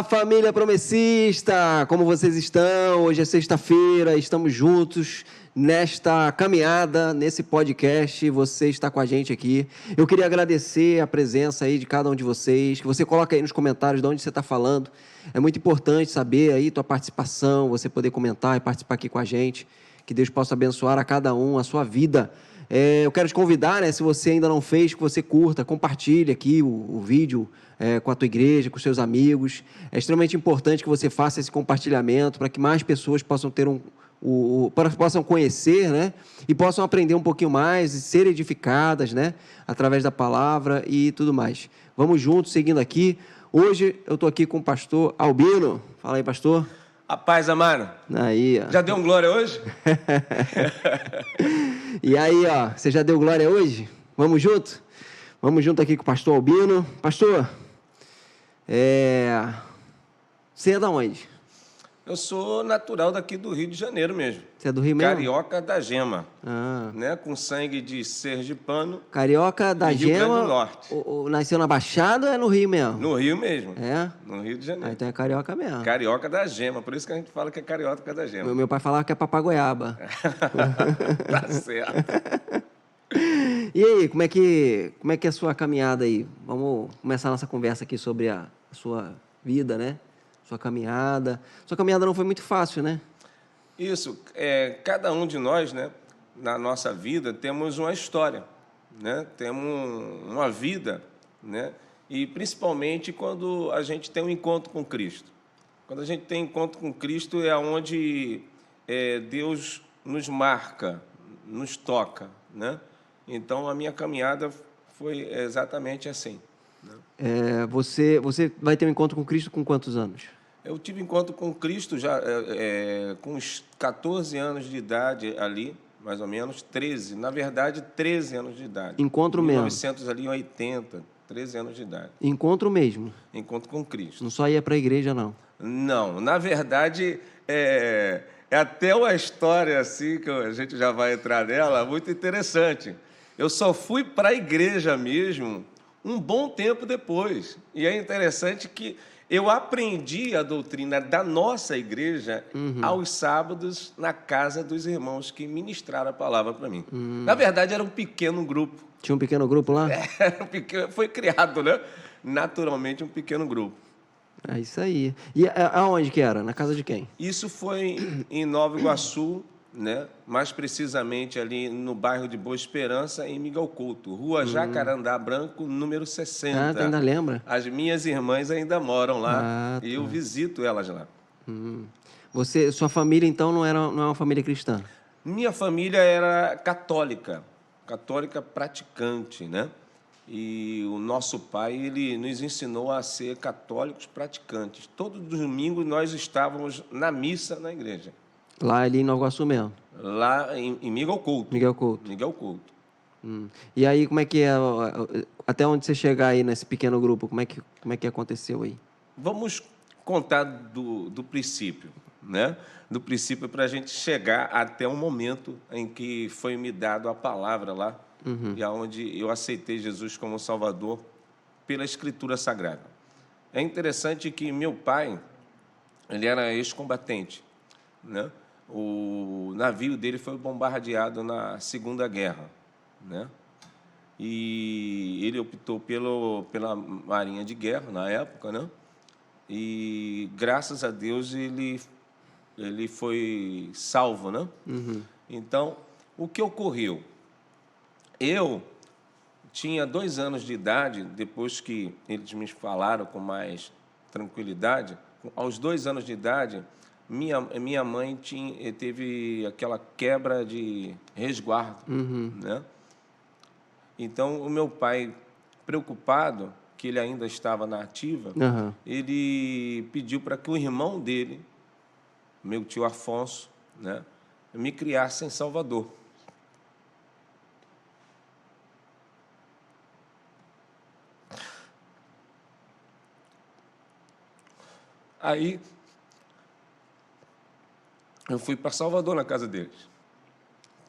Fala, família promessista! Como vocês estão? Hoje é sexta-feira, estamos juntos nesta caminhada, nesse podcast. Você está com a gente aqui. Eu queria agradecer a presença aí de cada um de vocês, que você coloca aí nos comentários de onde você está falando. É muito importante saber aí tua participação, você poder comentar e participar aqui com a gente. Que Deus possa abençoar a cada um, a sua vida. Eu quero te convidar, né, se você ainda não fez, que você curta, compartilhe aqui o vídeo com a tua igreja, com os seus amigos. É extremamente importante que você faça esse compartilhamento para que mais pessoas possam ter possam conhecer, né, e possam aprender um pouquinho mais e ser edificadas, né, através da palavra e tudo mais. Vamos juntos, seguindo aqui. Hoje eu estou aqui com o pastor Albino. Fala aí, pastor. A paz, amado. Aí, ó. Já deu um glória hoje? E aí, ó, você já deu glória hoje? Vamos junto? Vamos junto aqui com o pastor Albino. Pastor, você é da onde? Eu sou natural daqui do Rio de Janeiro mesmo. Você é do Rio mesmo? Carioca da Gema. Ah. Né? Com sangue de sergipano. Carioca da Gema. Rio Grande do Norte. Nasceu na Baixada ou é no Rio mesmo? No Rio mesmo. É? No Rio de Janeiro. Então é carioca mesmo. Carioca da Gema. Por isso que a gente fala que é carioca da Gema. Meu pai falava que é papagoiaba. Tá certo. E aí, como é que é a sua caminhada aí? Vamos começar a nossa conversa aqui sobre a sua vida, né? Sua caminhada. Sua caminhada não foi muito fácil, né? Isso. Cada um de nós, né, na nossa vida, temos uma história, né? Temos uma vida, né? E principalmente quando a gente tem um encontro com Cristo. Quando a gente tem encontro com Cristo é onde Deus nos marca, nos toca, né? Então, a minha caminhada foi exatamente assim. Né? Você vai ter um encontro com Cristo com quantos anos? Eu tive encontro com Cristo já com uns 14 anos de idade ali, mais ou menos, 13. Na verdade, 13 anos de idade. Encontro mesmo? 1980, 13 anos de idade. Encontro mesmo? Encontro com Cristo. Não só ia para a igreja, não? Não, na verdade, é até uma história assim, que a gente já vai entrar nela, muito interessante. Eu só fui para a igreja mesmo um bom tempo depois. E é interessante que eu aprendi a doutrina da nossa igreja aos sábados na casa dos irmãos que ministraram a palavra para mim. Na verdade, era um pequeno grupo. Tinha um pequeno grupo lá? Foi criado, né? Naturalmente, um pequeno grupo. É isso aí. E aonde que era? Na casa de quem? Isso foi em Nova Iguaçu, né? Mais precisamente ali no bairro de Boa Esperança, em Miguel Couto, Rua Jacarandá Branco, número 60. Tu ainda lembra? As minhas irmãs ainda moram lá tá. e eu visito elas lá. Sua família, então, não é uma família cristã? Minha família era católica praticante, né? E o nosso pai, ele nos ensinou a ser católicos praticantes. Todo domingo nós estávamos na missa na igreja. Lá ali em Nova Iguaçu mesmo? Lá em Miguel Couto. Miguel Couto. Miguel Couto. E aí, como é que é? Até onde você chegar aí nesse pequeno grupo, como é que aconteceu aí? Vamos contar do princípio, né? Do princípio para a gente chegar até o momento em que foi me dado a palavra lá, e aonde eu aceitei Jesus como Salvador pela Escritura Sagrada. É interessante que meu pai, ele era ex-combatente, né? O navio dele foi bombardeado na Segunda Guerra, né? E ele optou pela Marinha de Guerra na época, né? E graças a Deus ele foi salvo, né? Então, o que ocorreu? Eu tinha 2 anos de idade, depois que eles me falaram com mais tranquilidade, aos 2 anos de idade, minha mãe teve aquela quebra de resguardo, né? Então, o meu pai, preocupado, que ele ainda estava na ativa, ele pediu para que o irmão dele, meu tio Afonso, né, me criasse em Salvador. Aí, eu fui para Salvador, na casa deles.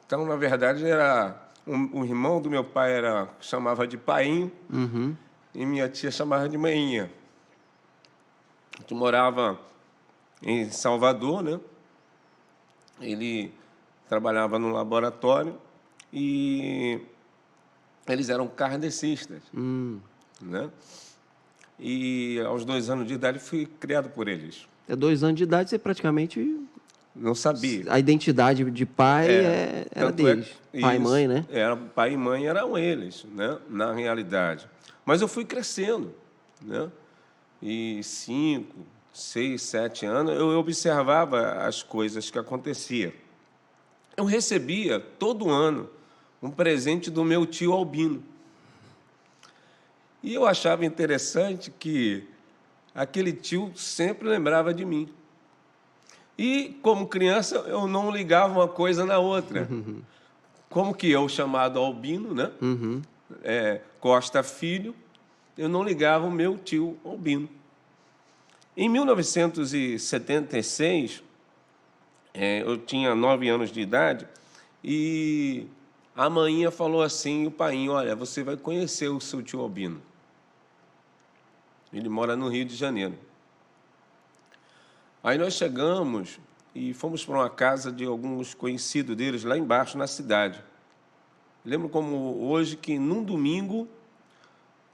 Então, na verdade, era um irmão do meu pai chamava de Painho, e minha tia chamava de Mainha. que morava em Salvador, né? Ele trabalhava no laboratório e eles eram kardecistas, né? E aos 2 anos de idade fui criado por eles. 2 anos de idade, você praticamente... Não sabia. A identidade de pai era Tanto é deles. Pai e mãe, né? Pai e mãe eram eles, né? Na realidade. Mas eu fui crescendo, né? E 5, 6, 7 anos, eu observava as coisas que aconteciam. Eu recebia, todo ano, um presente do meu tio Albino. E eu achava interessante que aquele tio sempre lembrava de mim. E, como criança, eu não ligava uma coisa na outra. Como que eu, chamado Albino, né? Costa Filho, eu não ligava o meu tio Albino. Em 1976, eu tinha 9 anos de idade, e a maninha falou assim, o painho, olha, você vai conhecer o seu tio Albino. Ele mora no Rio de Janeiro. Aí nós chegamos e fomos para uma casa de alguns conhecidos deles, lá embaixo, na cidade. Lembro como hoje que, num domingo,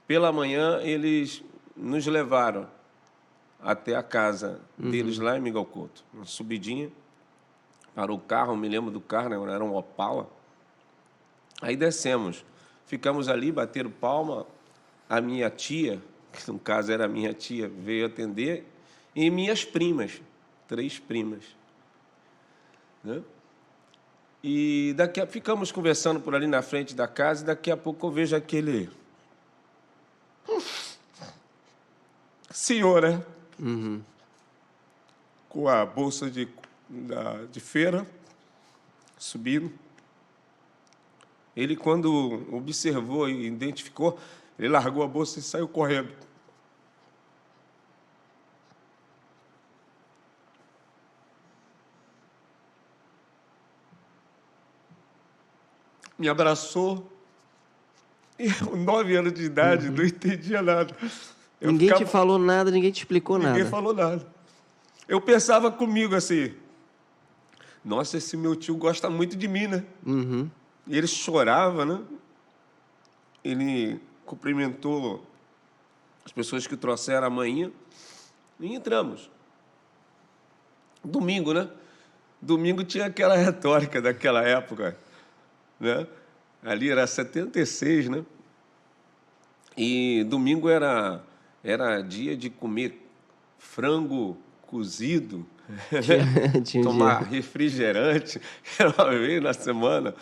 pela manhã, eles nos levaram até a casa deles lá em Miguel Couto. Uma subidinha, parou o carro, me lembro do carro, né? Era um Opala. Aí descemos, ficamos ali, bateram palma, a minha tia, que no caso era a minha tia, veio atender, e minhas primas, 3 primas, né? E ficamos conversando por ali na frente da casa, e daqui a pouco eu vejo aquele senhor, né? Com a bolsa de feira, subindo. Ele, quando observou e identificou, ele largou a bolsa e saiu correndo. Me abraçou. E eu, 9 anos de idade, não entendia nada. Ninguém te falou nada, ninguém te explicou nada. Ninguém falou nada. Eu pensava comigo assim, nossa, esse meu tio gosta muito de mim, né? E ele chorava, né? Ele cumprimentou as pessoas que trouxeram a manhinha e entramos. Domingo, né? Domingo tinha aquela retórica daquela época, né? Ali era 76, né? E domingo era dia de comer frango cozido, tomar refrigerante, era uma vez na semana,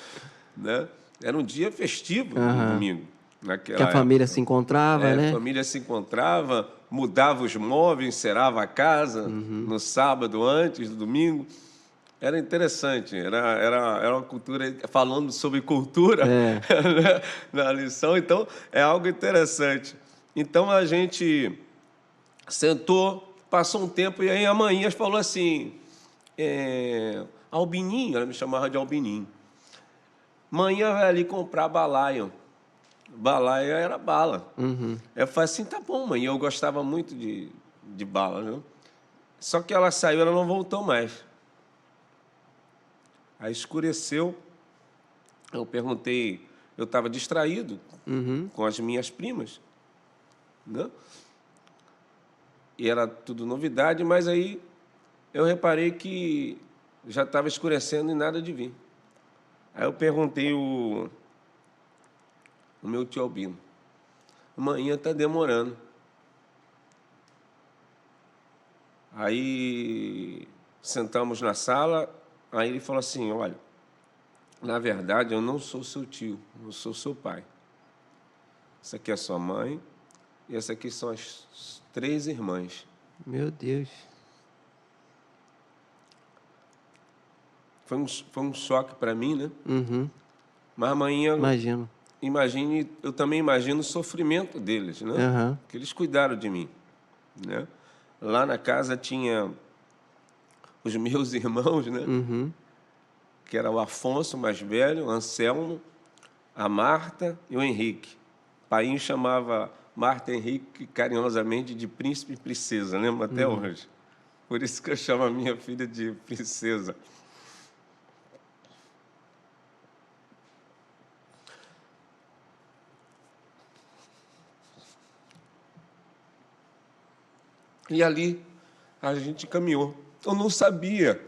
né? Era um dia festivo no domingo. Que a família se encontrava, né? A família se encontrava, mudava os móveis, encerava a casa no sábado antes do domingo. Era interessante, era uma cultura, falando sobre cultura na lição, então é algo interessante. Então a gente sentou, passou um tempo, e aí a manhinha falou assim, Albininho, ela me chamava de Albininho, manhã vai ali comprar balaio. Balaio era bala. Eu falei assim, tá bom, mãe, eu gostava muito de bala, né? Só que ela saiu, ela não voltou mais. Aí escureceu, eu perguntei, eu estava distraído com as minhas primas, né? E era tudo novidade, mas aí eu reparei que já estava escurecendo e nada de vir. Aí eu perguntei o meu tio Albino, amanhã está demorando. Aí sentamos na sala. Aí ele falou assim, olha, na verdade eu não sou seu tio, eu sou seu pai. Essa aqui é a sua mãe e essa aqui são as 3 irmãs. Meu Deus. Foi um choque para mim, né? Mas amanhã, eu também imagino o sofrimento deles, né? Que eles cuidaram de mim, né? Lá na casa tinha os meus irmãos, né? Que era o Afonso, mais velho, o Anselmo, a Marta e o Henrique. O pai chamava Marta Henrique, carinhosamente, de príncipe e princesa, lembro até hoje. Por isso que eu chamo a minha filha de princesa. E ali a gente caminhou. Eu não sabia,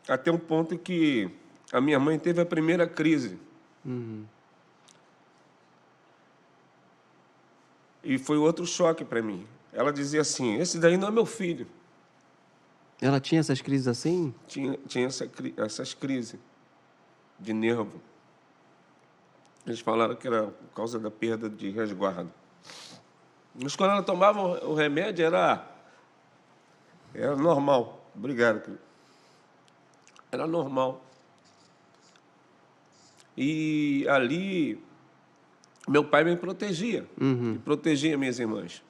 até um ponto que a minha mãe teve a primeira crise. E foi outro choque para mim. Ela dizia assim, esse daí não é meu filho. Ela tinha essas crises assim? Tinha essas crises de nervo. Eles falaram que era por causa da perda de resguardo. Mas quando ela tomava o remédio, era normal. Obrigado, querido. Era normal. E ali, meu pai me protegia. E protegia minhas irmãs.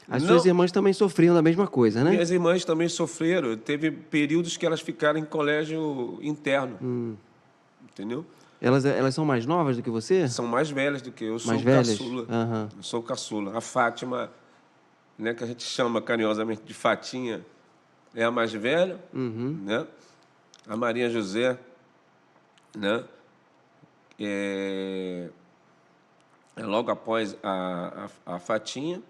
As suas irmãs também sofriam da mesma coisa, né? Minhas irmãs também sofreram. Teve períodos que elas ficaram em colégio interno. Entendeu? Elas são mais novas do que você? São mais velhas do que eu. Eu sou Mais o velhas? caçula. Aham. Eu sou o caçula. A Fátima, né, que a gente chama carinhosamente de Fatinha, é a mais velha, né? A Maria José, né? É logo após a Fatinha,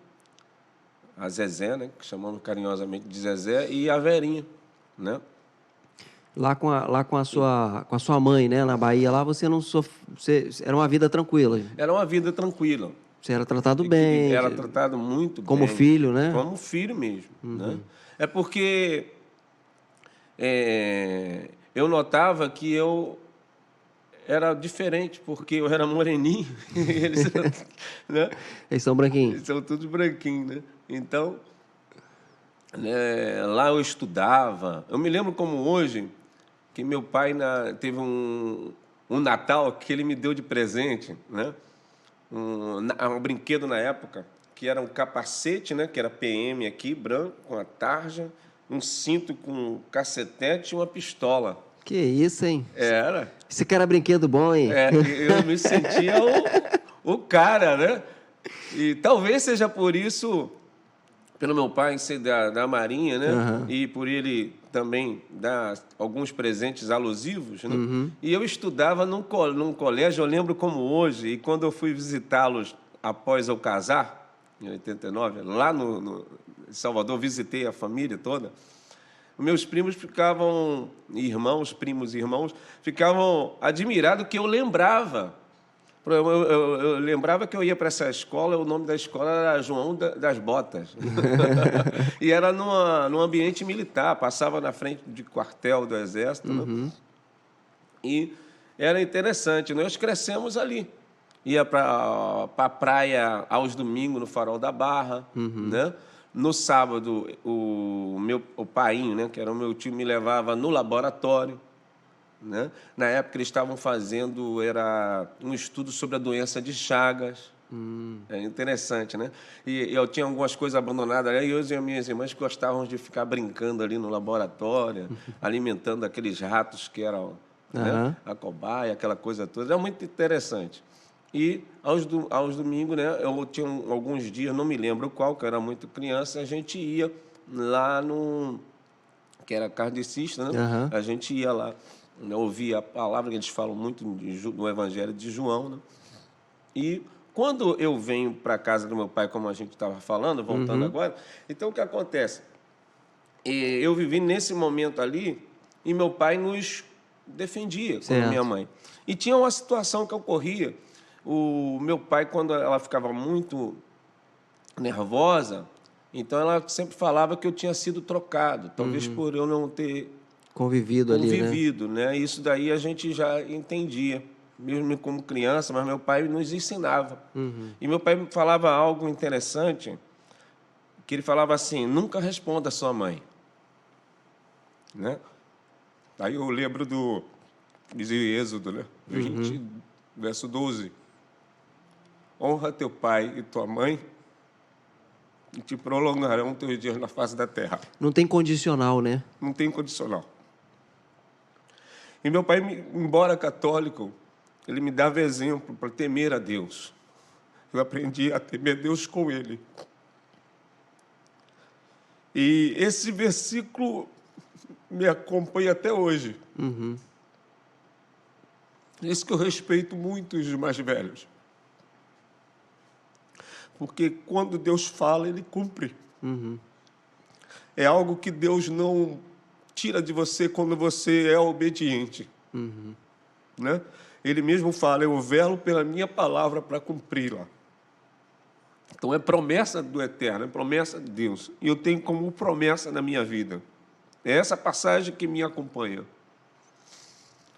a Zezé, né, que chamamos carinhosamente de Zezé, e a Verinha, né? Lá com a sua mãe, né, na Bahia, lá você não era uma vida tranquila. Era uma vida tranquila. Você era tratado bem. Era tratado muito bem. Como filho, né? Como filho mesmo, né? É porque eu notava que eu era diferente, porque eu era moreninho, e eles, né? Eles são branquinhos. Eles são todos branquinhos, né? Então, né, lá eu estudava. Eu me lembro como hoje, que meu pai teve um Natal que ele me deu de presente, né? Um brinquedo na época, que era um capacete, né? Que era PM aqui, branco, com a tarja, um cinto com cacetete e uma pistola. Que isso, hein? Era. Esse cara é brinquedo bom, hein? Eu me sentia o cara, né? E talvez seja por isso, pelo meu pai ser da Marinha, né? E por ele também dar alguns presentes alusivos, né? E eu estudava num colégio, eu lembro como hoje, e quando eu fui visitá-los após eu casar, em 89, lá em Salvador, visitei a família toda. Meus primos ficavam, primos e irmãos, ficavam admirados que eu lembrava. Eu lembrava que eu ia para essa escola, o nome da escola era João das Botas. E era num ambiente militar, passava na frente de quartel do Exército. Né? E era interessante, nós crescemos ali. Ia para a praia aos domingos, no Farol da Barra, né? No sábado, o painho, né, que era o meu tio, me levava no laboratório. Né? Na época, eles estavam fazendo um estudo sobre a doença de Chagas. É interessante, né? E eu tinha algumas coisas abandonadas ali, e eu e as minhas irmãs gostavam de ficar brincando ali no laboratório, alimentando aqueles ratos que eram né, a cobaia, aquela coisa toda. Era muito interessante. E aos domingos, né, eu tinha alguns dias, não me lembro qual, que eu era muito criança, a gente ia lá que era kardecista, né? A gente ia lá, né, ouvia a palavra que eles falam muito no Evangelho de João, né? E quando eu venho para a casa do meu pai, como a gente estava falando, voltando agora, então o que acontece? Eu vivi nesse momento ali e meu pai nos defendia com a minha mãe. E tinha uma situação que ocorria. O meu pai, quando ela ficava muito nervosa, então ela sempre falava que eu tinha sido trocado, talvez por eu não ter convivido ali, né? Isso daí a gente já entendia, mesmo como criança, mas meu pai nos ensinava. E meu pai me falava algo interessante, que ele falava assim, nunca responda a sua mãe. Né? Aí eu lembro diz Êxodo, né? 20, verso 12. Honra teu pai e tua mãe e te prolongarão teus dias na face da terra. Não tem condicional, né? Não tem condicional. E meu pai, embora católico, ele me dava exemplo para temer a Deus. Eu aprendi a temer Deus com ele. E esse versículo me acompanha até hoje. Uhum. Isso que eu respeito muito os mais velhos. Porque quando Deus fala, Ele cumpre. Uhum. É algo que Deus não tira de você quando você é obediente. Uhum. Né? Ele mesmo fala, eu velo pela minha palavra para cumpri-la. Então é promessa do Eterno, é promessa de Deus. E eu tenho como promessa na minha vida. É essa passagem que me acompanha.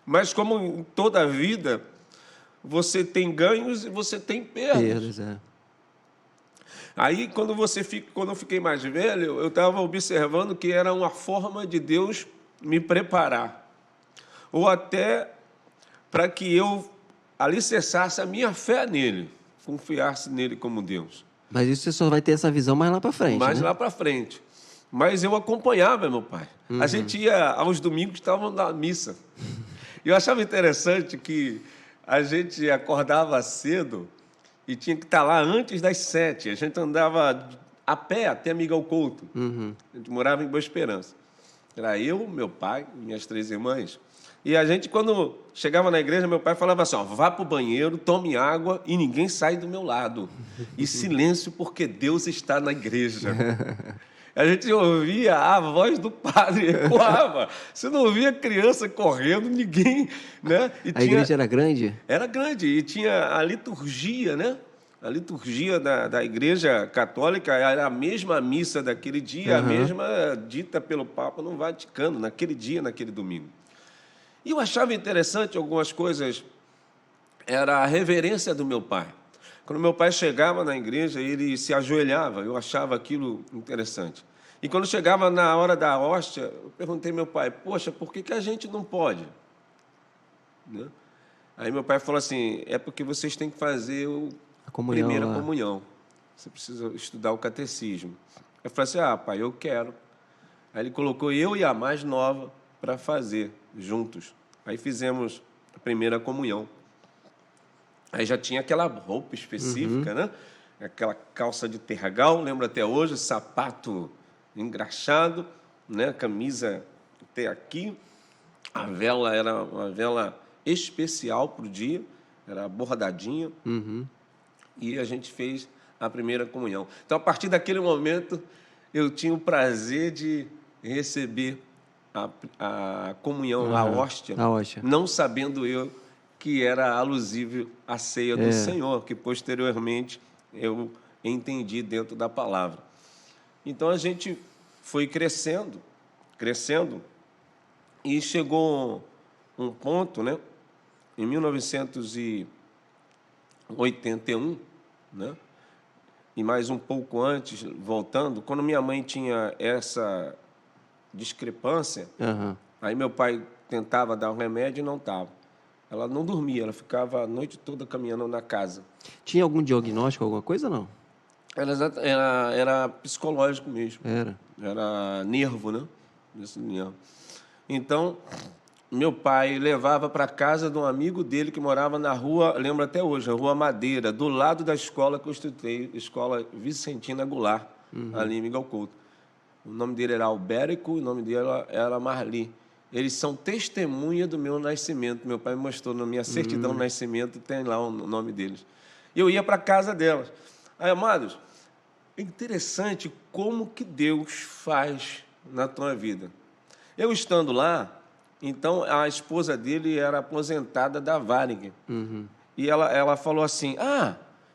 Mas como em toda a vida, você tem ganhos e você tem perdas. Perdas, é. Aí, quando eu fiquei mais velho, eu estava observando que era uma forma de Deus me preparar. Ou até para que eu alicerçasse a minha fé nele, confiasse nele como Deus. Mas isso você só vai ter essa visão mais lá para frente, Mais né? lá para frente. Mas eu acompanhava meu pai. Uhum. A gente ia, aos domingos, estávamos na missa. E eu achava interessante que a gente acordava cedo e tinha que estar lá antes das 7. A gente andava a pé até Miguel Couto. Uhum. A gente morava em Boa Esperança. Era eu, meu pai, minhas 3 irmãs. E a gente, quando chegava na igreja, meu pai falava assim, ó, vá para o banheiro, tome água e ninguém sai do meu lado. E silêncio, porque Deus está na igreja. A gente ouvia a voz do padre, ecoava. Você não ouvia criança correndo, ninguém... Né? A igreja era grande? Era grande, e tinha a liturgia, né? A liturgia da Igreja Católica era a mesma missa daquele dia, a mesma dita pelo Papa no Vaticano, naquele dia, naquele domingo. E eu achava interessante algumas coisas, era a reverência do meu pai. Quando meu pai chegava na igreja, ele se ajoelhava, eu achava aquilo interessante. E quando chegava na hora da hóstia, eu perguntei ao meu pai, poxa, por que a gente não pode? Né? Aí meu pai falou assim, é porque vocês têm que fazer a primeira comunhão. Você precisa estudar o catecismo. Eu falei assim, pai, eu quero. Aí ele colocou eu e a mais nova para fazer juntos. Aí fizemos a primeira comunhão. Aí já tinha aquela roupa específica, né? Aquela calça de tergal, lembro até hoje, sapato engraxado, né? Camisa até aqui. A vela era uma vela especial para o dia, era bordadinha. E a gente fez a primeira comunhão. Então, a partir daquele momento, eu tinha o prazer de receber a comunhão, a hóstia, não sabendo eu que era alusível à ceia do Senhor, que posteriormente eu entendi dentro da palavra. Então, a gente foi crescendo, e chegou um ponto, né, em 1981, né, e mais um pouco antes, voltando, quando minha mãe tinha essa discrepância, aí meu pai tentava dar um remédio e não estava. Ela não dormia, ela ficava a noite toda caminhando na casa. Tinha algum diagnóstico, alguma coisa, não? Era psicológico mesmo. Era nervo, né? Esse nervo. Então, meu pai levava para casa de um amigo dele que morava na rua, lembro até hoje, a Rua Madeira, do lado da escola que eu estudei, Escola Vicentina Goulart, ali em Miguel Couto. O nome dele era Albérico, o nome dela era Marli. Eles são testemunha do meu nascimento. Meu pai me mostrou na minha certidão de nascimento, tem lá o nome deles. Eu ia para a casa delas. Aí, amados, é interessante como que Deus faz na tua vida. Eu estando lá, então a esposa dele era aposentada da Varig. E ela falou assim,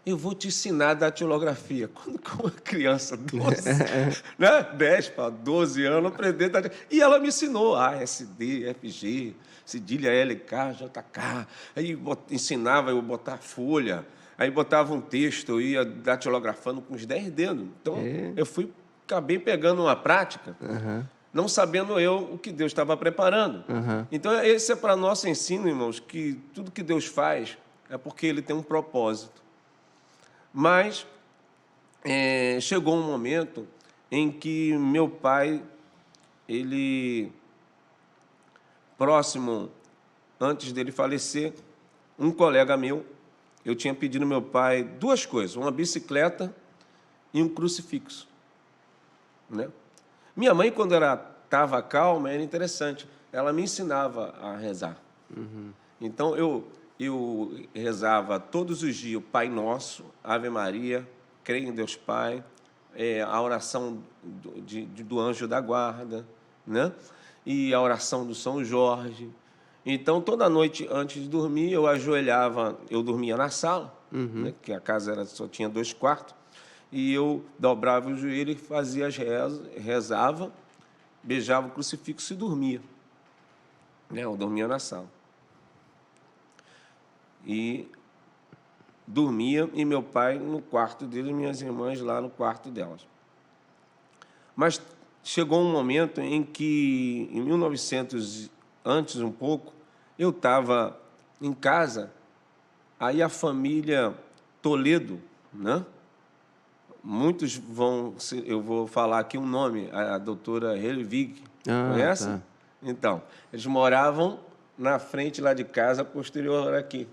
eu vou te ensinar a datilografia. Quando uma criança, 10 para 12 anos, aprender e ela me ensinou A, S, D, F, G, cedilha L, K, J, K. Aí ensinava eu botar folha, aí botava um texto, eu ia datilografando com os 10 dedos. Então, eu acabei pegando uma prática, não sabendo eu o que Deus estava preparando. Então, esse é para nosso ensino, irmãos, que tudo que Deus faz é porque Ele tem um propósito. Mas chegou um momento em que meu pai, ele, próximo, antes dele falecer, um colega meu eu tinha pedido ao meu pai 2 coisas, uma bicicleta e um crucifixo, né? Minha mãe, quando estava calma, era interessante, ela me ensinava a rezar. Então, eu rezava todos os dias o Pai Nosso, Ave Maria, creio em Deus Pai, a oração do anjo da guarda, né? E a oração do São Jorge. Então, toda noite, antes de dormir, eu ajoelhava, eu dormia na sala, né? Que a casa só tinha 2 quartos, e eu dobrava o joelho e fazia as rezas, rezava, beijava o crucifixo e dormia. Né? Eu dormia na sala. E dormia, e meu pai no quarto dele, e minhas irmãs lá no quarto delas. Mas chegou um momento em que, em 1900, antes um pouco, eu estava em casa, aí a família Toledo, né? Muitos vão, eu vou falar aqui um nome, a doutora Helvig, conhece? Tá. Então, eles moravam na frente lá de casa, posterior aqui.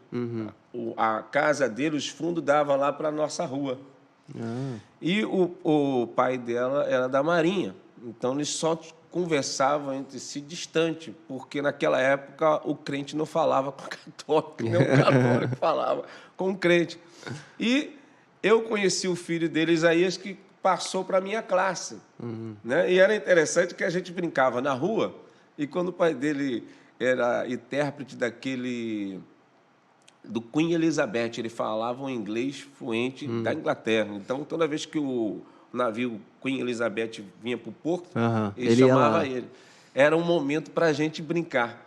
A casa dele, os fundos davam lá para a nossa rua. E o pai dela era da Marinha, então eles só conversavam entre si distante, porque naquela época o crente não falava com o católico, nem o católico falava com o crente. E eu conheci o filho dele, Isaías, que passou para a minha classe. Né? E era interessante que a gente brincava na rua, e quando o pai dele era intérprete do Queen Elizabeth, ele falava um inglês fluente da Inglaterra. Então, toda vez que o navio Queen Elizabeth vinha para o porto, ele chamava ele. Era um momento para a gente brincar,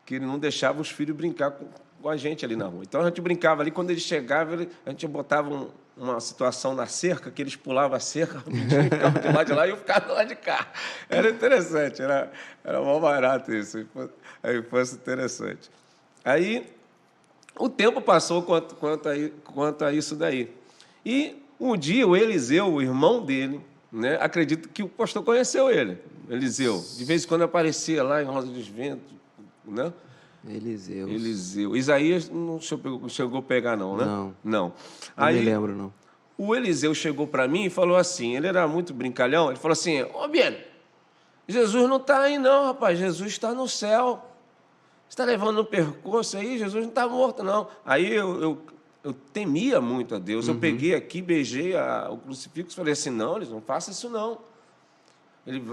que ele não deixava os filhos brincar com a gente ali na rua. Então, a gente brincava ali, quando ele chegava, a gente botava uma situação na cerca, que eles pulavam a cerca, rapidinho, ficavam de lá de lá e eu ficava do lado de cá. Era interessante, era mó barato isso, a infância interessante. Aí, o tempo passou quanto a isso daí. E um dia o Eliseu, o irmão dele, né, acredito que o pastor conheceu ele, Eliseu. De vez em quando aparecia lá em Rosa dos Ventos, né? Eliseu. Isaías não chegou a pegar, não, né? Não. Aí, não me lembro, não. O Eliseu chegou para mim e falou assim, ele era muito brincalhão, ele falou assim, ô Bieno, Jesus não está aí não, rapaz, Jesus está no céu. Você está levando no percurso aí, Jesus não está morto, não. Aí eu temia muito a Deus, eu peguei aqui, beijei o crucifixo e falei assim, não, eles não façam isso não. Ele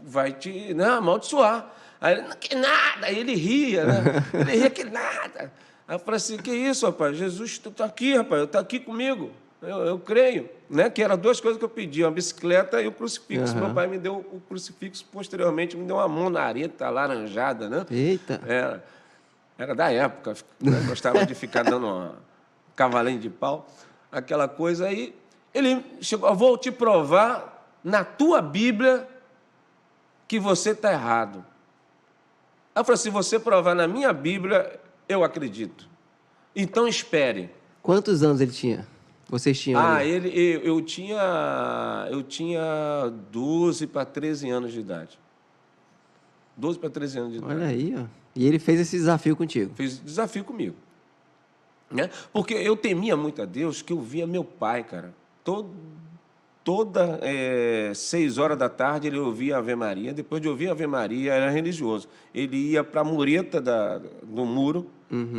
vai te amaldiçoar. Aí ele, que nada, aí ele ria, né? Ele ria que nada. Aí eu falei assim, que isso, rapaz? Jesus está aqui, rapaz, está aqui comigo. Eu creio, né? Que eram 2 coisas que eu pedi, uma bicicleta e o crucifixo. Meu pai me deu o crucifixo, posteriormente me deu uma monareta alaranjada, né? Eita! Era da época, né? Gostava de ficar dando uma cavalinho de pau, aquela coisa aí. Ele chegou, vou te provar na tua Bíblia que você está errado. Aí eu falei, se você provar na minha Bíblia, eu acredito. Então espere. Quantos anos ele tinha? Vocês tinham? Eu tinha 12 para 13 anos de idade. 12 para 13 anos de idade. Olha aí, ó. E ele fez esse desafio contigo? Fez desafio comigo. Né? Porque eu temia muito a Deus, que eu via meu pai, cara. Toda 6 horas da tarde ele ouvia a Ave Maria. Depois de ouvir a Ave Maria, era religioso. Ele ia para a mureta do muro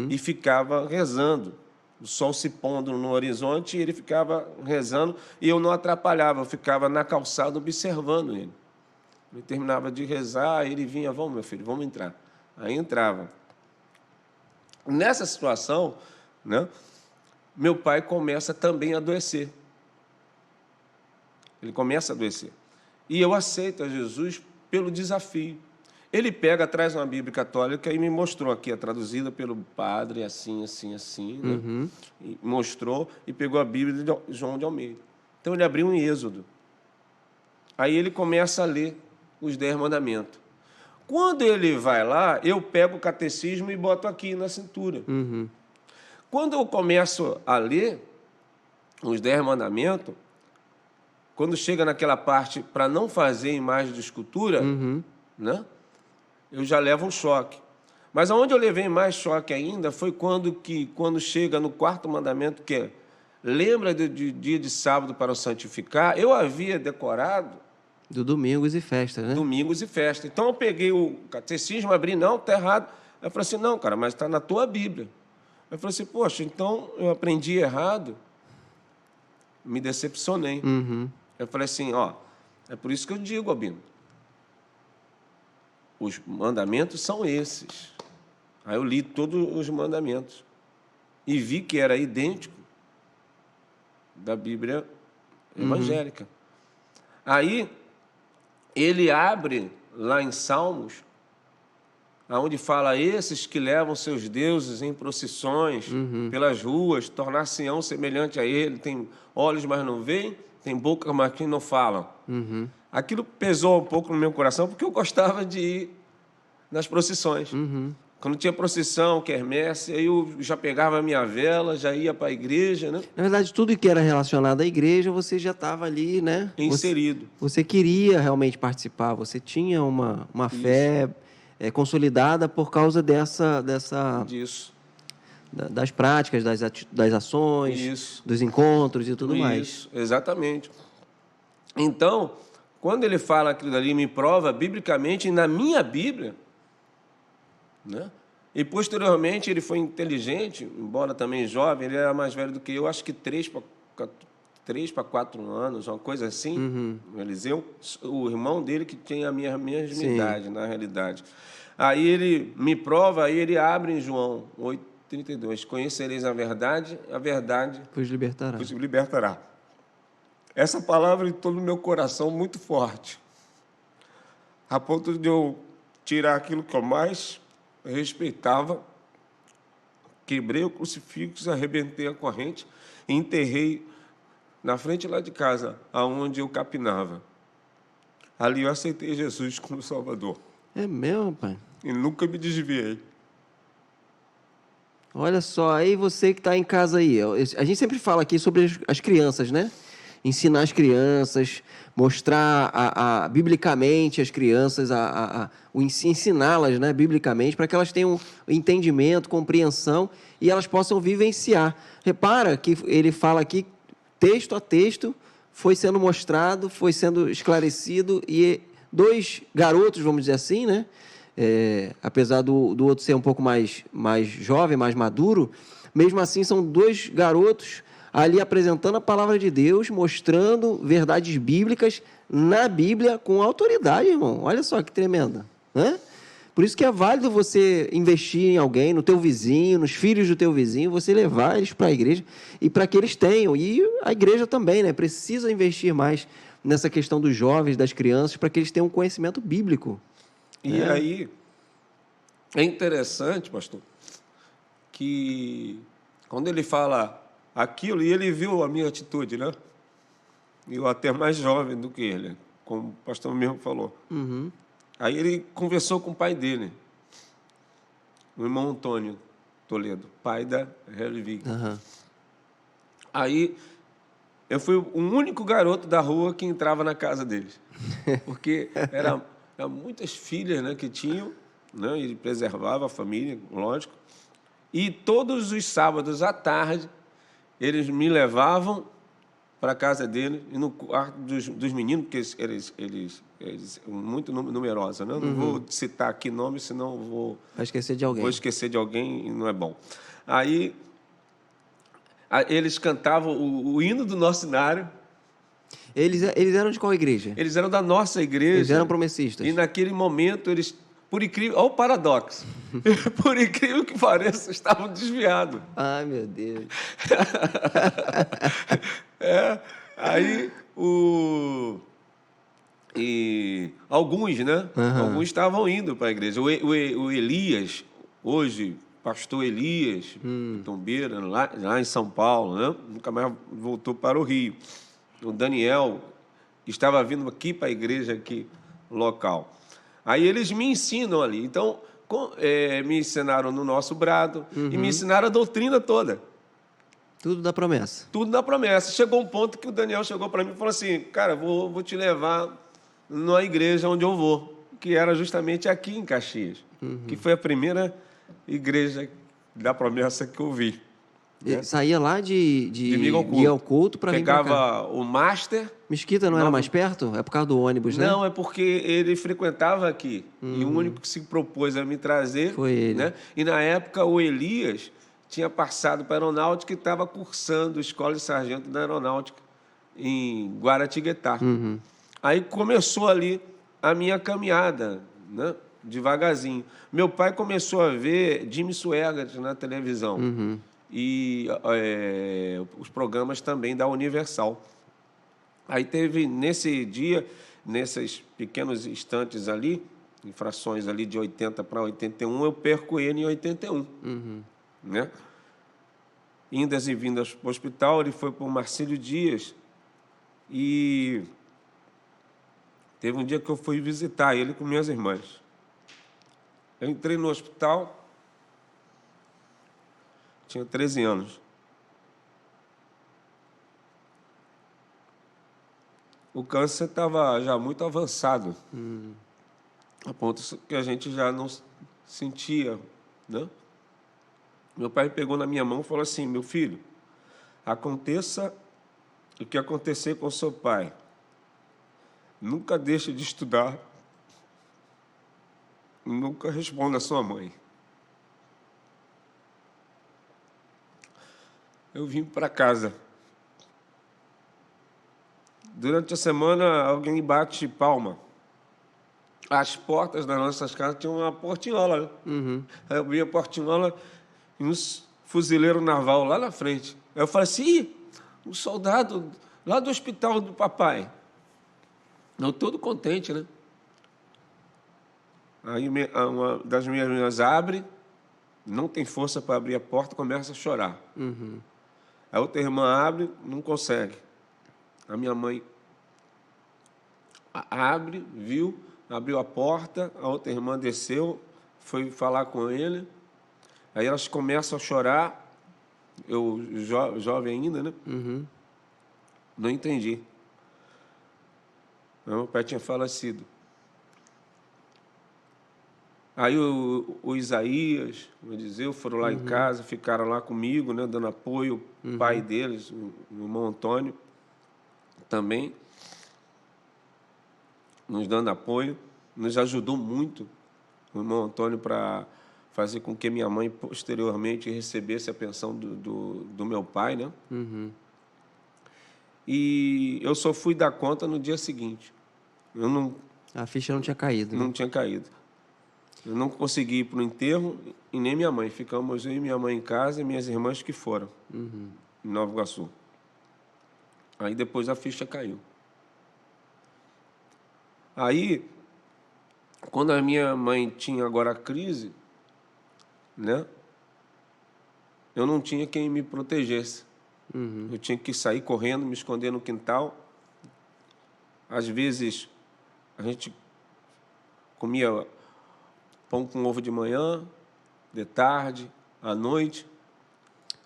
e ficava rezando. O sol se pondo no horizonte, e ele ficava rezando, e eu não atrapalhava, eu ficava na calçada observando ele. Ele terminava de rezar, ele vinha, vamos, meu filho, vamos entrar. Aí entrava. Nessa situação, né, meu pai começa também a adoecer. Ele começa a adoecer. E eu aceito a Jesus pelo desafio. Ele pega, traz uma Bíblia católica e me mostrou aqui, traduzida pelo padre, assim, né? E mostrou e pegou a Bíblia de João de Almeida. Então, ele abriu em Êxodo. Aí ele começa a ler os 10 mandamentos. Quando ele vai lá, eu pego o catecismo e boto aqui na cintura. Quando eu começo a ler os 10 mandamentos, quando chega naquela parte para não fazer imagem de escultura, né? Eu já levo um choque. Mas aonde eu levei mais choque ainda foi quando chega no 4º mandamento, que é: lembra do dia de sábado para o santificar. Eu havia decorado Do domingos e festas, né? domingos e festas. Então eu peguei o catecismo, abri, não, está errado. Eu falei assim, não, cara, mas está na tua Bíblia. Eu falei assim, poxa, então eu aprendi errado, me decepcionei. Eu falei assim, ó, é por isso que eu digo, Albino, os mandamentos são esses. Aí eu li todos os mandamentos e vi que era idêntico da Bíblia evangélica. Aí ele abre lá em Salmos, onde fala: esses que levam seus deuses em procissões pelas ruas, tornar Sião semelhante a ele, tem olhos, mas não veem, tem boca, mas que não falam. Aquilo pesou um pouco no meu coração, porque eu gostava de ir nas procissões. Quando tinha procissão, quermesse, aí eu já pegava a minha vela, já ia para a igreja, né? Na verdade, tudo que era relacionado à igreja, você já estava ali, né? Inserido. Você queria realmente participar, você tinha uma fé consolidada por causa Disso. das práticas, das ações, Isso. dos encontros e tudo mais. Isso, exatamente. Então, quando ele fala aquilo dali, me prova biblicamente, na minha Bíblia, né? E posteriormente ele foi inteligente, embora também jovem, ele era mais velho do que eu, acho que 3 para 4 anos, uma coisa assim, o Eliseu, o irmão dele que tem a mesma idade, na realidade. Aí ele me prova, aí ele abre em João 8:32, conhecereis a verdade Vos libertará. vos libertará. Essa palavra entrou no meu coração muito forte, a ponto de eu tirar aquilo que eu mais respeitava, quebrei o crucifixo, arrebentei a corrente e enterrei na frente lá de casa, aonde eu capinava. Ali eu aceitei Jesus como Salvador. É mesmo, pai? E nunca me desviei. Olha só, aí você que está em casa aí, a gente sempre fala aqui sobre as crianças, né? Ensinar as crianças, mostrar biblicamente as crianças, ensiná-las, né, biblicamente, para que elas tenham entendimento, compreensão e elas possam vivenciar. Repara que ele fala aqui, texto a texto, foi sendo mostrado, foi sendo esclarecido, e 2 garotos, vamos dizer assim, né? Apesar do outro ser um pouco mais jovem, mais maduro, mesmo assim são 2 garotos ali apresentando a palavra de Deus, mostrando verdades bíblicas na Bíblia com autoridade, irmão. Olha só que tremenda, né? Por isso que é válido você investir em alguém, no teu vizinho, nos filhos do teu vizinho, você levar eles para a igreja e para que eles tenham. E a igreja também, né? Precisa investir mais nessa questão dos jovens, das crianças, para que eles tenham um conhecimento bíblico. E aí, é interessante, pastor, que quando ele fala aquilo, e ele viu a minha atitude, né? Eu até mais jovem do que ele, como o pastor mesmo falou. Aí ele conversou com o pai dele, o irmão Antônio Toledo, pai da Helvig. Aí eu fui o único garoto da rua que entrava na casa deles, porque eram muitas filhas, né, que tinham, né? Ele preservava a família, lógico. E todos os sábados à tarde eles me levavam para a casa deles, e no quarto dos meninos, porque eles muito numerosa, né? Não vou citar aqui nomes, senão vou esquecer de alguém. Vou esquecer de alguém e não é bom. Aí eles cantavam o hino do nosso cenário. Eles eram de qual igreja? Eles eram da nossa igreja. Eles eram promessistas. E naquele momento eles, por incrível, olha o paradoxo, por incrível que pareça, estavam desviados. Ai, meu Deus. Aí e alguns, né? Alguns estavam indo para a igreja. O Elias, hoje, pastor Elias, Tombeira, lá em São Paulo, né? Nunca mais voltou para o Rio. O Daniel estava vindo aqui para a igreja aqui, local. Aí eles me ensinam ali. Então, me ensinaram no nosso brado e me ensinaram a doutrina toda. Tudo da promessa. Tudo da promessa. Chegou um ponto que o Daniel chegou para mim e falou assim, cara, vou te levar na igreja onde eu vou, que era justamente aqui em Caxias, que foi a primeira igreja da promessa que eu vi. Ele saía lá de Domingo ao culto para vir para cá. Pegava o master. Mesquita não era mais perto? É por causa do ônibus, né? Não, é porque ele frequentava aqui. E o único que se propôs a me trazer... Foi ele. Né? E na época o Elias tinha passado para a aeronáutica e estava cursando escola de sargento da aeronáutica em Guaratinguetá. Aí começou ali a minha caminhada, né? Devagarzinho. Meu pai começou a ver Jimmy Swaggart na televisão. E os programas também da Universal. Aí teve, nesse dia, nesses pequenos instantes ali, em frações ali de 80 para 81, eu perco ele em 81. Né? Indas e vindas para o hospital, ele foi para o Marcílio Dias. E teve um dia que eu fui visitar ele com minhas irmãs. Eu entrei no hospital, tinha 13 anos. O câncer estava já muito avançado, a ponto que a gente já não sentia, né? Meu pai pegou na minha mão e falou assim: meu filho, aconteça o que acontecer com seu pai, nunca deixe de estudar, nunca responda a sua mãe. Eu vim para casa. Durante a semana, alguém bate palma. As portas das nossas casas tinham uma portinhola. Né? Aí eu abri a portinhola e um fuzileiro naval lá na frente. Aí eu falei assim: um soldado lá do hospital do papai. Eu todo contente, né? Aí uma das minhas meninas abre, não tem força para abrir a porta, começa a chorar. A outra irmã abre, não consegue. A minha mãe abre, viu, abriu a porta, a outra irmã desceu, foi falar com ele. Aí elas começam a chorar, eu jovem ainda, né? Não entendi. Meu pai tinha falecido. Aí o Isaías, o Eliseu, foram lá em casa, ficaram lá comigo, né, dando apoio, o pai deles, o irmão Antônio, também, nos dando apoio, nos ajudou muito, o irmão Antônio, para fazer com que minha mãe, posteriormente, recebesse a pensão do meu pai, né? E eu só fui dar conta no dia seguinte. A ficha não tinha caído. Não né? tinha caído. Eu não consegui ir para o enterro e nem minha mãe. Ficamos eu e minha mãe em casa e minhas irmãs que foram, em Nova Iguaçu. Aí depois a ficha caiu. Aí, quando a minha mãe tinha agora a crise, né, eu não tinha quem me protegesse. Eu tinha que sair correndo, me esconder no quintal. Às vezes, a gente comia pão com ovo de manhã, de tarde, à noite.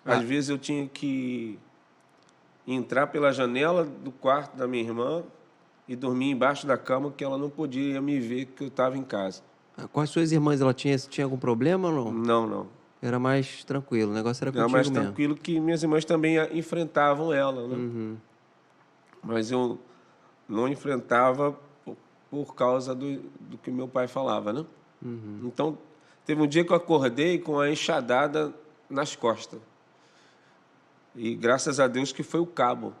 Às vezes eu tinha que entrar pela janela do quarto da minha irmã e dormir embaixo da cama, que ela não podia me ver que eu estava em casa. Com as suas irmãs, ela tinha algum problema ou não? Não, não. Era mais tranquilo, o negócio era Era contigo mais mesmo. tranquilo que minhas irmãs também enfrentavam ela, né? Mas eu não enfrentava por causa do que meu pai falava, né? Então, teve um dia que eu acordei com a enxadada nas costas. E graças a Deus que foi o cabo.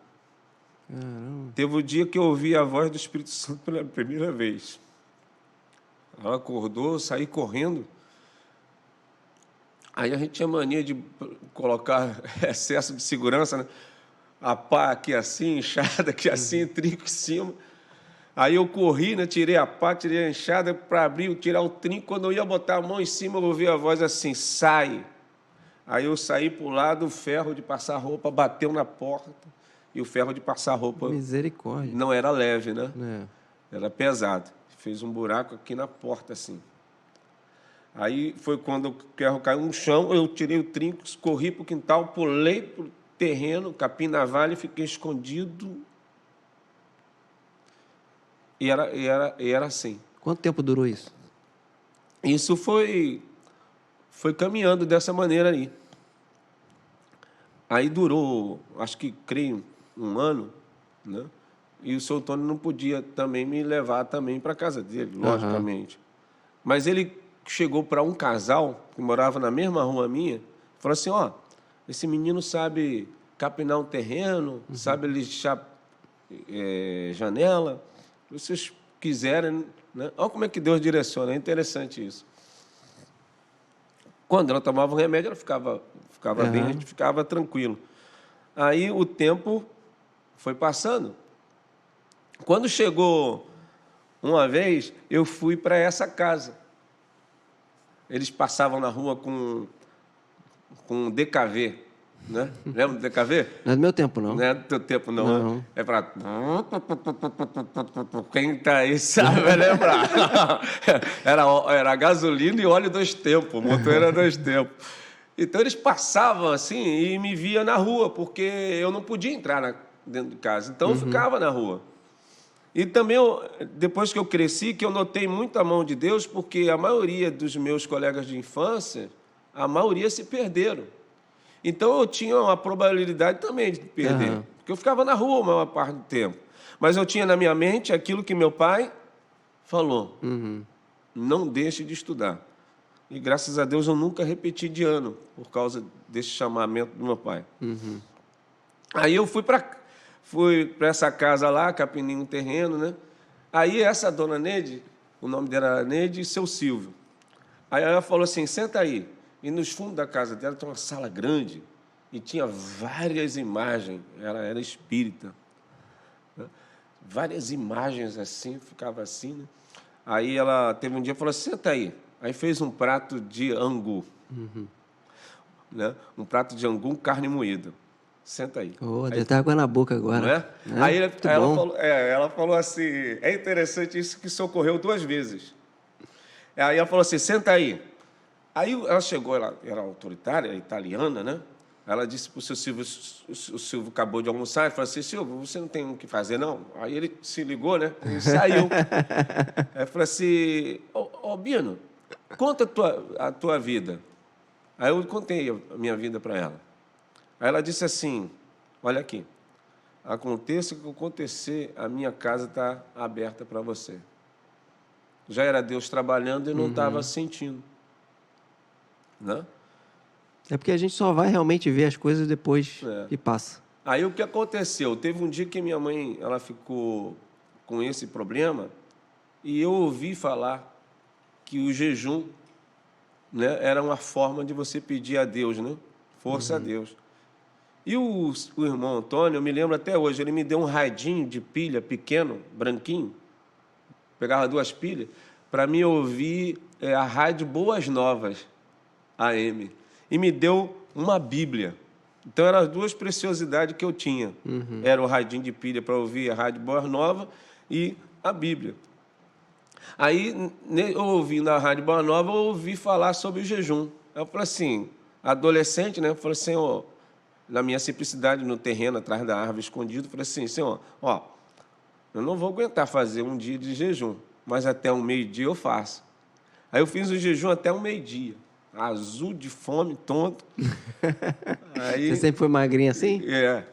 Caramba. Teve um dia que eu ouvi a voz do Espírito Santo pela primeira vez. Ela acordou, eu saí correndo. Aí a gente tinha mania de colocar excesso de segurança, né? A pá aqui assim, enxada aqui assim, trinco em cima. Aí eu corri, né? Tirei a pá, tirei a enxada para abrir, tirar o trinco. Quando eu ia botar a mão em cima, eu ouvi a voz assim: sai. Aí eu saí para o lado, o ferro de passar roupa bateu na porta. E o ferro de passar roupa Misericórdia. não era leve, né? É. Era pesado. Fez um buraco aqui na porta, assim. Aí foi quando o ferro caiu no chão, eu tirei o trinco, corri para o quintal, pulei para o terreno, capim na valha, fiquei escondido. E era assim. Quanto tempo durou isso? Isso foi foi caminhando dessa maneira aí. Aí durou, acho que, creio, um ano, né? E o seu Antônio não podia também me levar também para a casa dele, logicamente. Mas ele chegou para um casal que morava na mesma rua minha, falou assim, ó, esse menino sabe capinar um terreno, sabe lixar janela, se vocês quiserem, né? Olha como é que Deus direciona, é interessante isso. Quando ela tomava o remédio, ela ficava bem, a gente ficava tranquilo. Aí o tempo foi passando. Quando chegou uma vez, eu fui para essa casa. Eles passavam na rua com DKV, né? Lembra do DKV? Não é do meu tempo, não. Não é do teu tempo, não. Né? É para... Quem está aí sabe, vai lembrar. Era gasolina e óleo 2 tempos, o motor era 2 tempos. Então, eles passavam assim e me via na rua, porque eu não podia entrar dentro de casa. Então, eu ficava na rua. E também, depois que eu cresci, que eu notei muito a mão de Deus, porque a maioria dos meus colegas de infância, a maioria se perderam. Então, eu tinha uma probabilidade também de perder, porque eu ficava na rua a maior parte do tempo. Mas eu tinha na minha mente aquilo que meu pai falou, não deixe de estudar. E, graças a Deus, eu nunca repeti de ano, por causa desse chamamento do meu pai. Aí eu fui para essa casa lá, capinei um terreno, né? Aí essa dona Neide, o nome dela era Neide e seu Silvio. Aí ela falou assim, senta aí. E nos fundos da casa dela tinha uma sala grande e tinha várias imagens. Ela era espírita. Né? Várias imagens assim, ficava assim, né? Aí ela teve um dia e falou, senta aí. Aí fez um prato de angu. Né? Um prato de angu com carne moída. Senta aí. Deu até água na boca agora. Não é? Aí ela falou assim, é interessante isso que isso ocorreu 2 vezes. Aí ela falou assim, senta aí. Aí ela chegou, ela era autoritária, italiana, né? Ela disse para o seu Silvio, o Silvio acabou de almoçar, e falou assim, Silvio, você não tem o que fazer, não? Aí ele se ligou, né? E saiu. Aí falou assim, ô Bino, conta a tua vida. Aí eu contei a minha vida para ela. Aí ela disse assim, olha aqui, aconteça o que acontecer, a minha casa está aberta para você. Já era Deus trabalhando e não estava sentindo. Né? É porque a gente só vai realmente ver as coisas depois que passa. Aí o que aconteceu? Teve um dia que minha mãe ela ficou com esse problema e eu ouvi falar que o jejum, né, era uma forma de você pedir a Deus, né? Força a Deus. E o irmão Antônio, eu me lembro até hoje, ele me deu um radinho de pilha pequeno, branquinho, pegava 2 pilhas, para mim ouvir a rádio Boas Novas, AM, e me deu uma Bíblia. Então, eram as 2 preciosidades que eu tinha. Era o radinho de pilha para ouvir a rádio Boas Novas e a Bíblia. Aí, eu ouvi na rádio Boa Nova, eu ouvi falar sobre o jejum. Eu falei assim, adolescente, né? Eu falei, Senhor, na minha simplicidade, no terreno, atrás da árvore, escondido, eu falei assim, Senhor, ó, eu não vou aguentar fazer um dia de jejum, mas até um meio-dia eu faço. Aí eu fiz o jejum até um meio-dia, azul de fome, tonto. Aí, você sempre foi magrinho assim? É.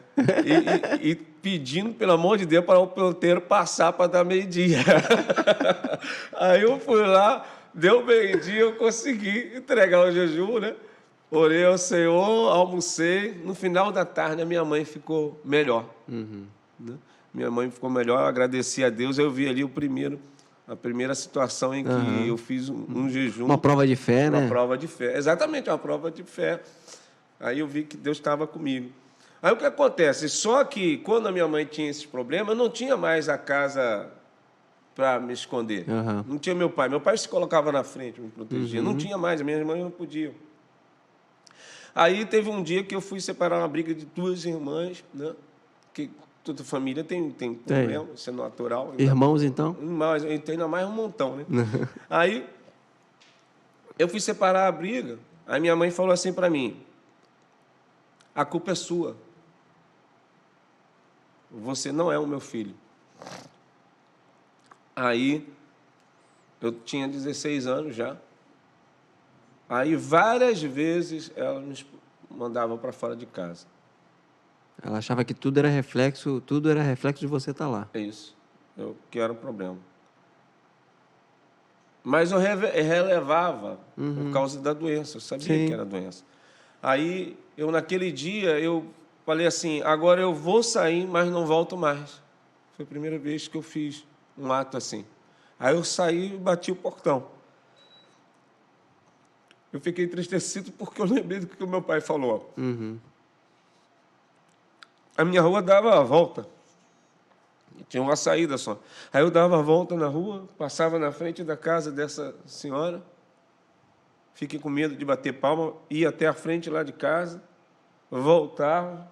E pedindo, pelo amor de Deus, para o pelteiro passar para dar meio-dia. Aí eu fui lá, deu meio-dia, eu consegui entregar o jejum, né? Orei ao Senhor, almocei. No final da tarde, a minha mãe ficou melhor. Né? Minha mãe ficou melhor, eu agradeci a Deus. Eu vi ali a primeira situação em que eu fiz um jejum. Uma prova de fé, né? Uma prova de fé. Exatamente, uma prova de fé. Aí eu vi que Deus estava comigo. Aí o que acontece? Só que quando a minha mãe tinha esses problemas, eu não tinha mais a casa para me esconder. Não tinha meu pai. Meu pai se colocava na frente, me protegia. Não tinha mais, minhas irmãs não podiam. Aí teve um dia que eu fui separar uma briga de 2 irmãs, né? Que toda família tem problema, isso é natural. Irmãos, então? Irmãos, eu tenho ainda mais um montão, né? Aí eu fui separar a briga, aí minha mãe falou assim para mim, a culpa é sua. Você não é o meu filho. Aí eu tinha 16 anos já. Aí, várias vezes, ela nos mandava para fora de casa. Ela achava que tudo era reflexo de você estar lá. É isso. Que era um problema. Mas eu relevava por causa da doença. Eu sabia que era doença. Aí, naquele dia, eu falei assim, agora eu vou sair, mas não volto mais. Foi a primeira vez que eu fiz um ato assim. Aí eu saí e bati o portão. Eu fiquei entristecido porque eu lembrei do que o meu pai falou. A minha rua dava a volta. Tinha uma saída só. Aí eu dava a volta na rua, passava na frente da casa dessa senhora, fiquei com medo de bater palma, ia até a frente lá de casa, voltava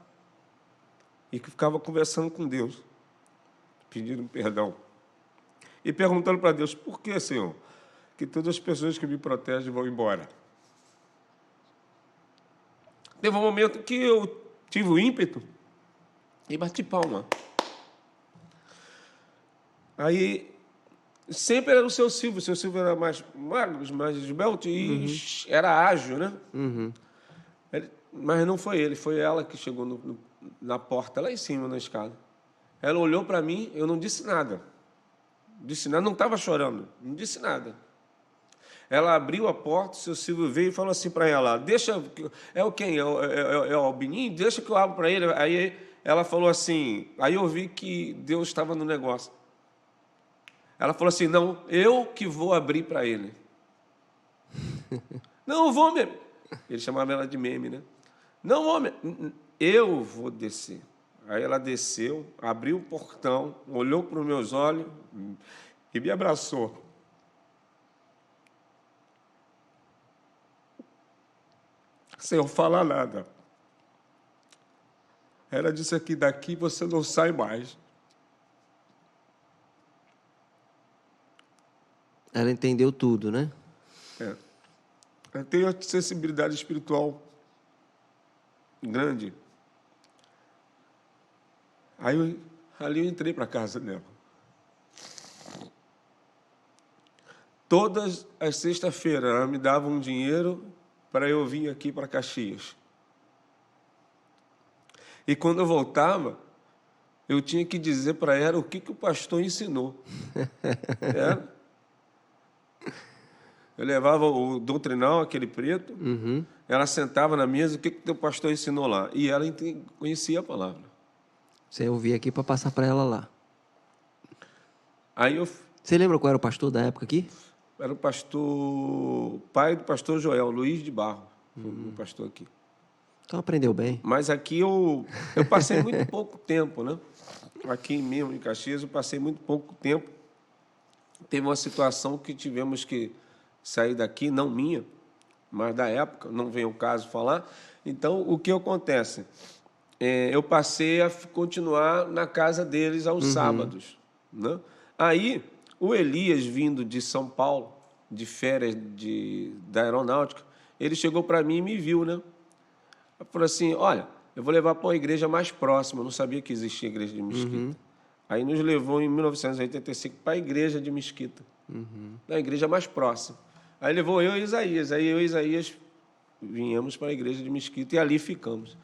e ficava conversando com Deus, pedindo perdão. E perguntando para Deus, por que, Senhor, que todas as pessoas que me protegem vão embora? Teve um momento que eu tive o ímpeto e bati palma. Aí, sempre era o seu Silvio era mais magro, mais esbelto e era ágil, né? Mas não foi ele, foi ela que chegou na porta, lá em cima, na escada. Ela olhou para mim, eu não disse nada. Não estava chorando, não disse nada. Ela abriu a porta, o seu Silvio veio e falou assim para ela, deixa, é o quem? É o Albinim? Deixa que eu abro para ele. Aí ela falou assim, aí eu vi que Deus estava no negócio. Ela falou assim, não, eu que vou abrir para ele. Não, vou mesmo. Ele chamava ela de meme, né? Não, vou mesmo. Eu vou descer. Aí ela desceu, abriu o portão, olhou para os meus olhos e me abraçou. Sem eu falar nada. Ela disse aqui, daqui você não sai mais. Ela entendeu tudo, né? Eu tenho uma sensibilidade espiritual grande. Aí ali eu entrei para a casa dela. Todas as sextas-feiras ela me dava um dinheiro para eu vir aqui para Caxias. E quando eu voltava, eu tinha que dizer para ela o que o pastor ensinou. Eu levava o doutrinal, aquele preto, ela sentava na mesa, o que o pastor ensinou lá? E ela conhecia a palavra. Você ouvia aqui para passar para ela lá. Aí Você lembra qual era o pastor da época aqui? Era o pastor, pai do pastor Joel, Luiz de Barro, o pastor aqui. Então aprendeu bem. Mas aqui eu passei muito pouco tempo, né? Aqui mesmo em Caxias eu passei muito pouco tempo. Teve uma situação que tivemos que sair daqui, não minha, mas da época, não vem o caso falar. Então, o que acontece? Eu passei a continuar na casa deles aos sábados, né? Aí, o Elias, vindo de São Paulo, de férias da aeronáutica, ele chegou para mim e me viu, né? Falou assim, olha, eu vou levar para uma igreja mais próxima, eu não sabia que existia igreja de Mesquita. Aí nos levou em 1985 para a igreja de Mesquita, na igreja mais próxima. Aí levou eu e Isaías, aí eu e Isaías viemos para a igreja de Mesquita e ali ficamos,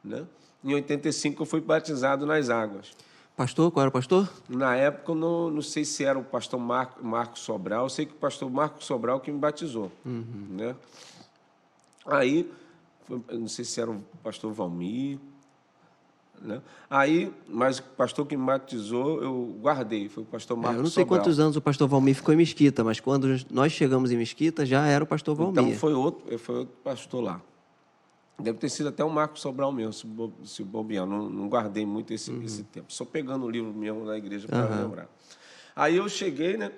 né? Em 85 eu fui batizado nas águas. Pastor, qual era o pastor? Na época, eu não sei se era o pastor Marcos Sobral, eu sei que o pastor Marcos Sobral que me batizou, né? Aí, eu não sei se era o pastor Valmir, né? Aí, mas o pastor que me batizou, eu guardei, foi o pastor Marcos Sobral. Eu não sei quantos anos o pastor Valmir ficou em Mesquita, mas quando nós chegamos em Mesquita, já era o pastor Valmir. Então, foi outro pastor lá. Deve ter sido até o Marcos Sobral mesmo, se bobear. Não guardei muito esse tempo. Só pegando o livro mesmo da igreja para lembrar. Aí eu cheguei, né?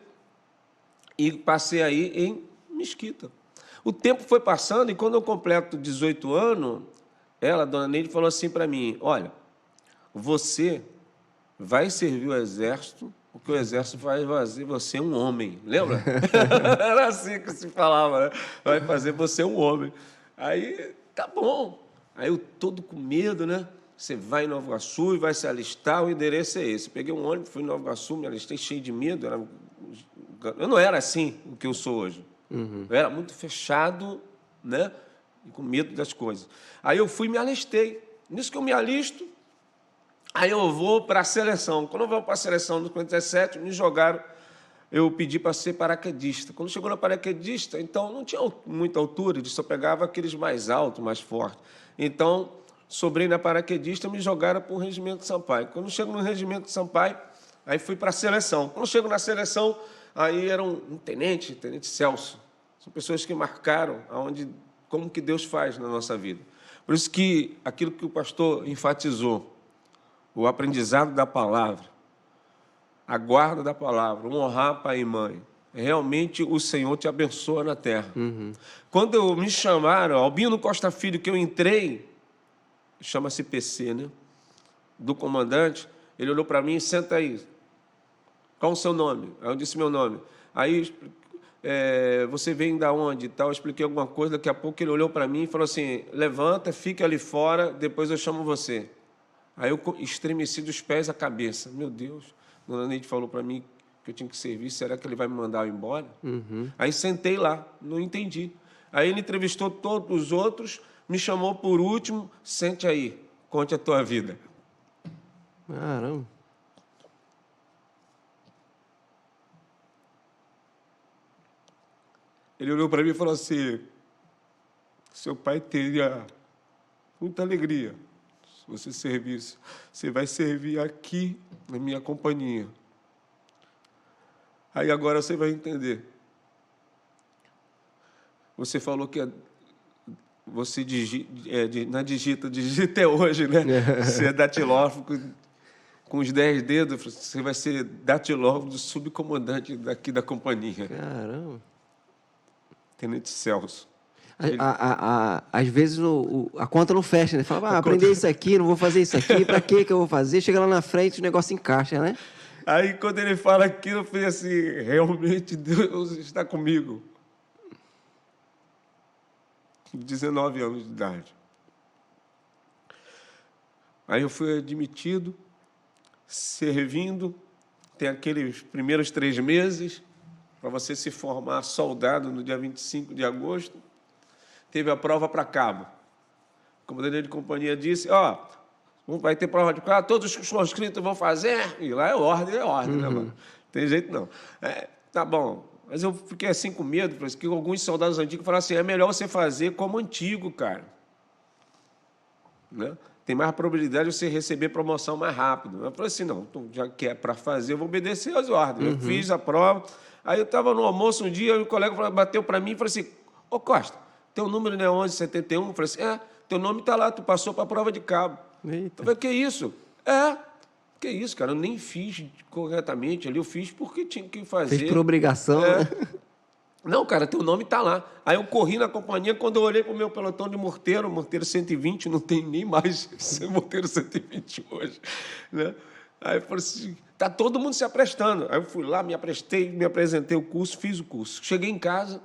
E passei aí em Mesquita. O tempo foi passando e quando eu completo 18 anos, ela, dona Neide, falou assim para mim, olha, você vai servir o exército, porque o exército vai fazer você um homem. Lembra? Era assim que se falava, né? Vai fazer você um homem. Aí... Tá bom. Aí eu todo com medo, né? Você vai em Nova Iguaçu e vai se alistar, o endereço é esse. Peguei um ônibus, fui em Nova Iguaçu, me alistei cheio de medo. Eu não era assim o que eu sou hoje. Eu era muito fechado, né? E com medo das coisas. Aí eu fui e me alistei. Nisso que eu me alisto, aí eu vou para a seleção. Quando eu vou para a seleção dos 47, me jogaram, eu pedi para ser paraquedista. Quando chegou na paraquedista, então não tinha muita altura, eles só pegavam aqueles mais altos, mais fortes. Então, sobrei na paraquedista, me jogaram para o Regimento Sampaio. Quando eu chego no Regimento Sampaio, aí fui para a seleção. Quando eu chego na seleção, aí era um tenente Celso. São pessoas que marcaram como que Deus faz na nossa vida. Por isso que aquilo que o pastor enfatizou, o aprendizado da palavra, a guarda da palavra, honrar pai e mãe, realmente o Senhor te abençoa na terra. Quando me chamaram, Albino Costa Filho, que eu entrei, chama-se PC, né? Do comandante, ele olhou para mim, senta aí. Qual o seu nome? Aí eu disse meu nome. Aí, você vem da onde? Tal, eu expliquei alguma coisa, daqui a pouco ele olhou para mim e falou assim, levanta, fica ali fora, depois eu chamo você. Aí eu estremeci dos pés à cabeça. Meu Deus, Dona Neide falou para mim que eu tinha que servir, será que ele vai me mandar embora? Aí sentei lá, não entendi. Aí ele entrevistou todos os outros, me chamou por último, sente aí, conte a tua vida. Caramba. Ele olhou para mim e falou assim, seu pai teria muita alegria se você servisse. Você vai servir aqui na minha companhia. Aí agora você vai entender. Você falou que você digita é hoje, né? Você é datilógrafo com os 10 dedos, você vai ser datilógrafo do subcomandante daqui da companhia. Caramba. Tenente Celso. Às vezes a conta não fecha, né? Fala, aprender isso aqui, não vou fazer isso aqui, para que eu vou fazer? Chega lá na frente, o negócio encaixa, né? Aí, quando ele fala aquilo, eu falei assim, realmente Deus está comigo. 19 anos de idade. Aí eu fui admitido, servindo, tem aqueles primeiros 3 meses, para você se formar soldado no dia 25 de agosto. Teve a prova para cabo. O comandante de companhia disse, vai ter prova de cabo, todos os conscritos vão fazer, e lá é ordem, né, mano? Tem jeito não. Tá bom, mas eu fiquei assim com medo, porque alguns soldados antigos falaram assim, é melhor você fazer como antigo, cara. Né? Tem mais probabilidade de você receber promoção mais rápido. Eu falei assim, não, já que é para fazer, eu vou obedecer às ordens. Eu fiz a prova, aí eu estava no almoço um dia, e o colega bateu para mim e falou assim, ô Costa, teu número não é 1171? Eu falei assim, teu nome está lá, tu passou para a prova de cabo. Eita. Eu falei, que isso? Que isso, cara, eu nem fiz corretamente ali, eu fiz porque tinha que fazer. Fez por obrigação, né? Não, cara, teu nome está lá. Aí eu corri na companhia, quando eu olhei para o meu pelotão de morteiro 120, não tem nem mais esse morteiro 120 hoje. Né? Aí eu falei assim, está todo mundo se aprestando. Aí eu fui lá, me aprestei, me apresentei o curso, fiz o curso. Cheguei em casa,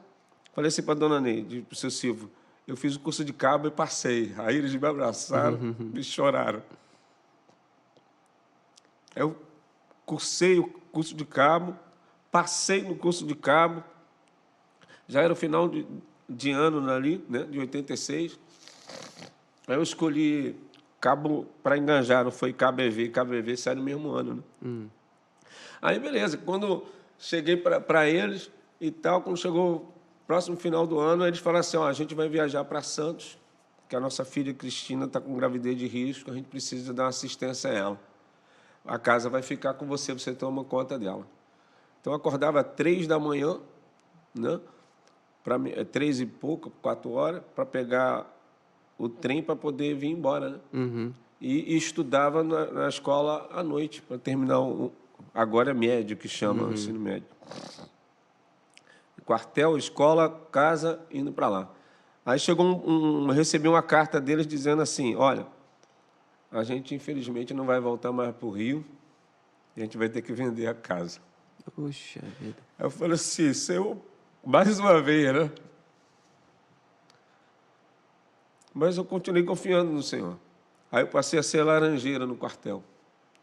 falei assim para a dona Neide, para o seu Silvio, eu fiz o curso de cabo e passei. Aí eles me abraçaram, me choraram. Eu cursei o curso de cabo, passei no curso de cabo, já era o final de ano ali, né, de 86. Aí eu escolhi cabo para enganjar, não foi cabo EV. Cabo EV sai no mesmo ano. Né? Aí, beleza. Quando cheguei para eles e tal, quando chegou o próximo final do ano, eles falaram assim, a gente vai viajar para Santos, que a nossa filha Cristina está com gravidez de risco, a gente precisa dar uma assistência a ela. A casa vai ficar com você, você toma conta dela. Então, eu acordava às 3 da manhã, né? 3 e pouco, 4 horas, para pegar o trem para poder vir embora. Né? E estudava na escola à noite, para terminar agora é médio, que chama ensino médio. Quartel, escola, casa, indo para lá. Aí recebi uma carta deles dizendo assim, olha, a gente infelizmente não vai voltar mais para o Rio e a gente vai ter que vender a casa. Puxa vida. Aí eu falei assim, mais uma vez, né? Mas eu continuei confiando no Senhor. Aí eu passei a ser laranjeira no quartel.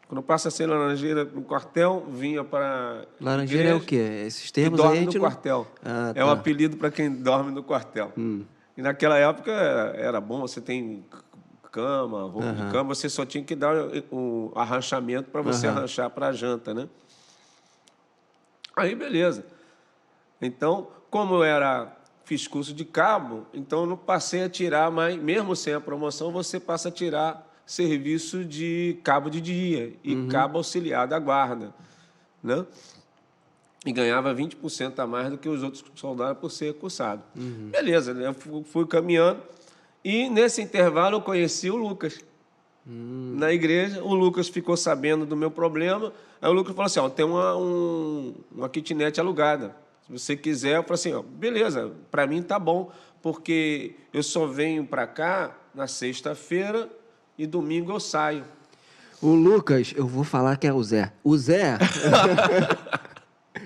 Quando passa a ser laranjeira no quartel, vinha para Laranjeira é o quê? Esses termos dorme aí a gente no quartel. Ah, É um tá. apelido para quem dorme no quartel. E naquela época era bom, você tem cama, roupa de cama, você só tinha que dar o arranchamento para você arranchar para a janta, né? Aí, beleza. Então, como fiz curso de cabo, então eu não passei a tirar, mas mesmo sem a promoção, você passa a tirar serviço de cabo de dia e cabo auxiliar da guarda, né? E ganhava 20% a mais do que os outros soldados por ser cursado. Beleza, né? Eu fui caminhando e nesse intervalo eu conheci o Lucas. Na igreja, o Lucas ficou sabendo do meu problema, aí o Lucas falou assim, ó, tem uma kitnet alugada. Se você quiser, eu falei assim, ó, beleza, para mim tá bom, porque eu só venho para cá na sexta-feira e domingo eu saio. O Lucas, eu vou falar que é o Zé. O Zé,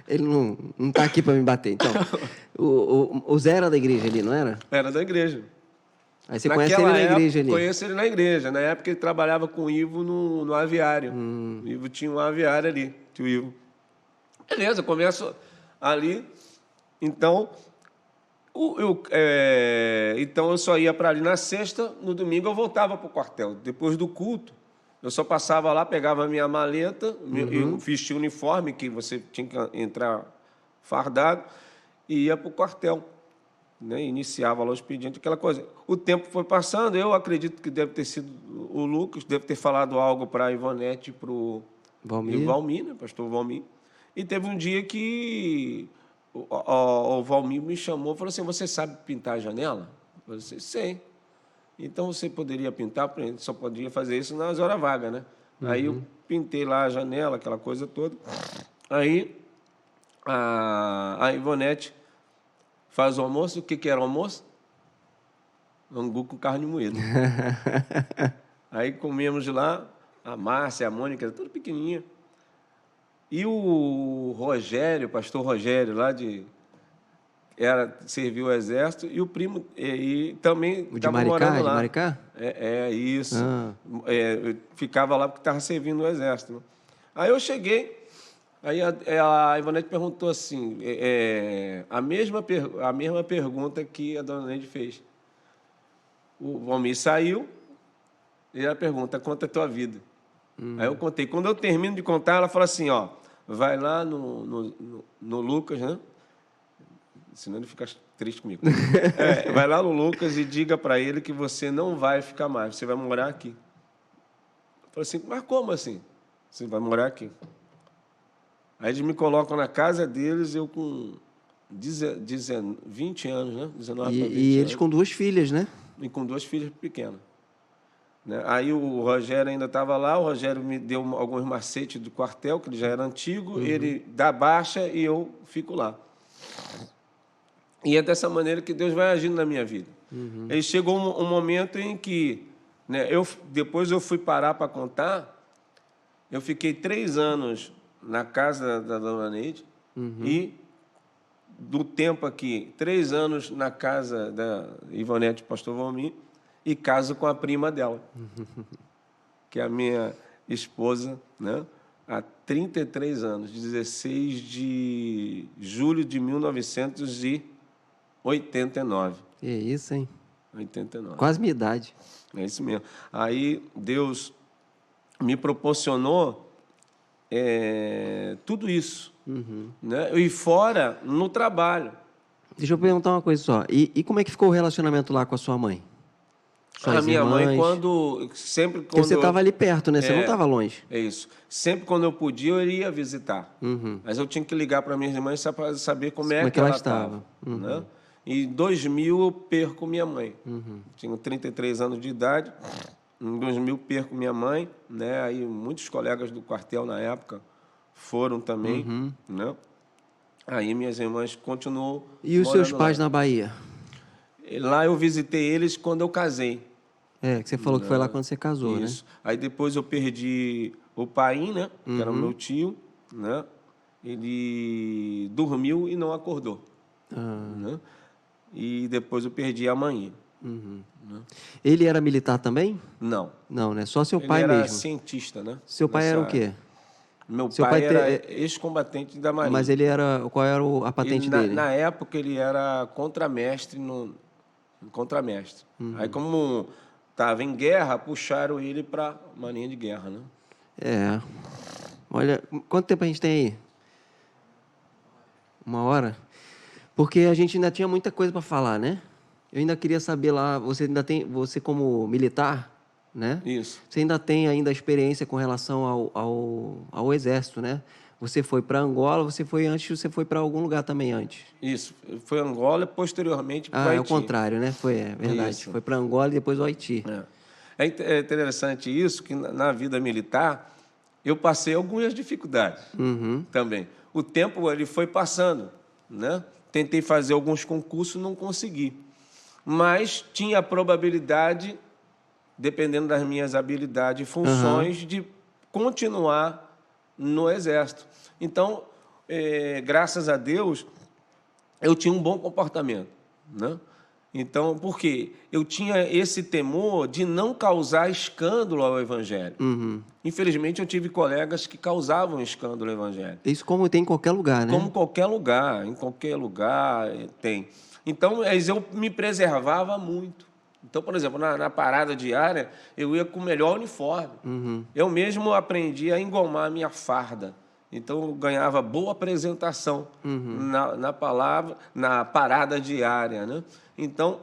ele não tá aqui para me bater. Então, o Zé era da igreja ali, não era? Era da igreja. Aí você conhece ele na igreja ali? Conheço ele na igreja. Na época ele trabalhava com o Ivo no aviário. O Ivo tinha um aviário ali, tio Ivo. Beleza, começo ali. Então, então eu só ia para ali na sexta, no domingo eu voltava para o quartel. Depois do culto, eu só passava lá, pegava a minha maleta, eu vestia o uniforme, que você tinha que entrar fardado, e ia para o quartel. Né? Iniciava lá o expediente, aquela coisa. O tempo foi passando, eu acredito que deve ter sido o Lucas, deve ter falado algo para a Ivonete e para o Valmir, né? Pastor Valmir. E teve um dia que o Valmir me chamou e falou assim, você sabe pintar a janela? Eu falei assim, sei. Então você poderia pintar, a gente só podia fazer isso nas horas vagas, né? Aí eu pintei lá a janela, aquela coisa toda. Aí a Ivonete faz o almoço. O que era o almoço? Angu com carne moída. Aí comemos lá, a Márcia, a Mônica, tudo pequenininha. E o Rogério, o pastor Rogério, serviu o exército, e o primo e também estava morando lá. De Maricá? Isso. Ficava lá porque estava servindo o exército. Né? Aí eu cheguei, aí a Ivonete perguntou assim, a mesma pergunta que a dona Neide fez. O Valmir saiu, e ela pergunta, conta a tua vida. Aí eu contei. Quando eu termino de contar, ela fala assim, ó, vai lá no Lucas, né? Senão ele fica triste comigo. Vai lá no Lucas e diga para ele que você não vai ficar mais, você vai morar aqui. Eu falei assim, mas como assim? Você vai morar aqui. Aí eles me colocam na casa deles, eu com 20 anos, né? 19 para 20 e eles anos. com 2 filhas, né? E com 2 filhas pequenas. Né? Aí o Rogério ainda estava lá, o Rogério me deu alguns macetes do quartel, que ele já era antigo, ele dá baixa e eu fico lá. E é dessa maneira que Deus vai agindo na minha vida. Aí chegou um momento em que, né, depois eu fui parar para contar, eu fiquei 3 anos na casa da dona Neide e, do tempo aqui, 3 anos na casa da Ivonete Pastor Valmir e caso com a prima dela, que é a minha esposa, né, há 33 anos, 16 de julho de 1989. É isso, hein? 89. Quase minha idade. É isso mesmo. Aí Deus me proporcionou tudo isso. Né? E fora, no trabalho. Deixa eu perguntar uma coisa só. E como é que ficou o relacionamento lá com a sua mãe? A minha mãe, sempre Porque você estava ali perto, né? Você não estava longe. É isso. Sempre quando eu podia, eu iria visitar. Mas eu tinha que ligar para minhas irmãs para saber como é que ela estava. Né? Em 2000, eu perco minha mãe. Tinha 33 anos de idade. Em 2000, perco minha mãe. Né? Aí muitos colegas do quartel, na época, foram também. Né? Aí minhas irmãs continuam. E os seus pais na Bahia? Lá eu visitei eles quando eu casei. Que você falou que foi lá quando você casou, Isso. né? Aí depois eu perdi o pai, né? Que era o meu tio, né? Ele dormiu e não acordou. Né? E depois eu perdi a mãe. Né? Ele era militar também? Não. Não, né? Só seu Ele pai era mesmo. cientista, né? Seu pai era o quê? Meu Seu pai pai era ex-combatente da Marinha. Mas ele era... Qual era a patente Ele, dele? na época, ele era contramestre contramestre. Aí, como estava em guerra, puxaram ele para a Marinha de Guerra, né? É. Olha, quanto tempo a gente tem aí? 1 hora? Porque a gente ainda tinha muita coisa para falar, né? Eu ainda queria saber lá, você como militar, né? Isso. Você ainda tem ainda experiência com relação ao exército, né? Você foi para Angola, você foi para algum lugar também antes? Isso. Foi Angola e posteriormente para o Ah, é o Haiti. contrário, né? É verdade. Isso. Foi para Angola e depois o Haiti. É interessante isso, que na vida militar eu passei algumas dificuldades também. O tempo ele foi passando, né? Tentei fazer alguns concursos, não consegui. Mas tinha a probabilidade, dependendo das minhas habilidades e funções, de continuar no Exército. Então, graças a Deus, eu tinha um bom comportamento, né? Então, por quê? Eu tinha esse temor de não causar escândalo ao Evangelho. Infelizmente, eu tive colegas que causavam escândalo ao Evangelho. Isso como tem em qualquer lugar, né? Como em qualquer lugar tem. Então, eu me preservava muito. Então, por exemplo, na parada diária, eu ia com o melhor uniforme. Eu mesmo aprendi a engomar a minha farda. Então, eu ganhava boa apresentação na parada diária, né? Então,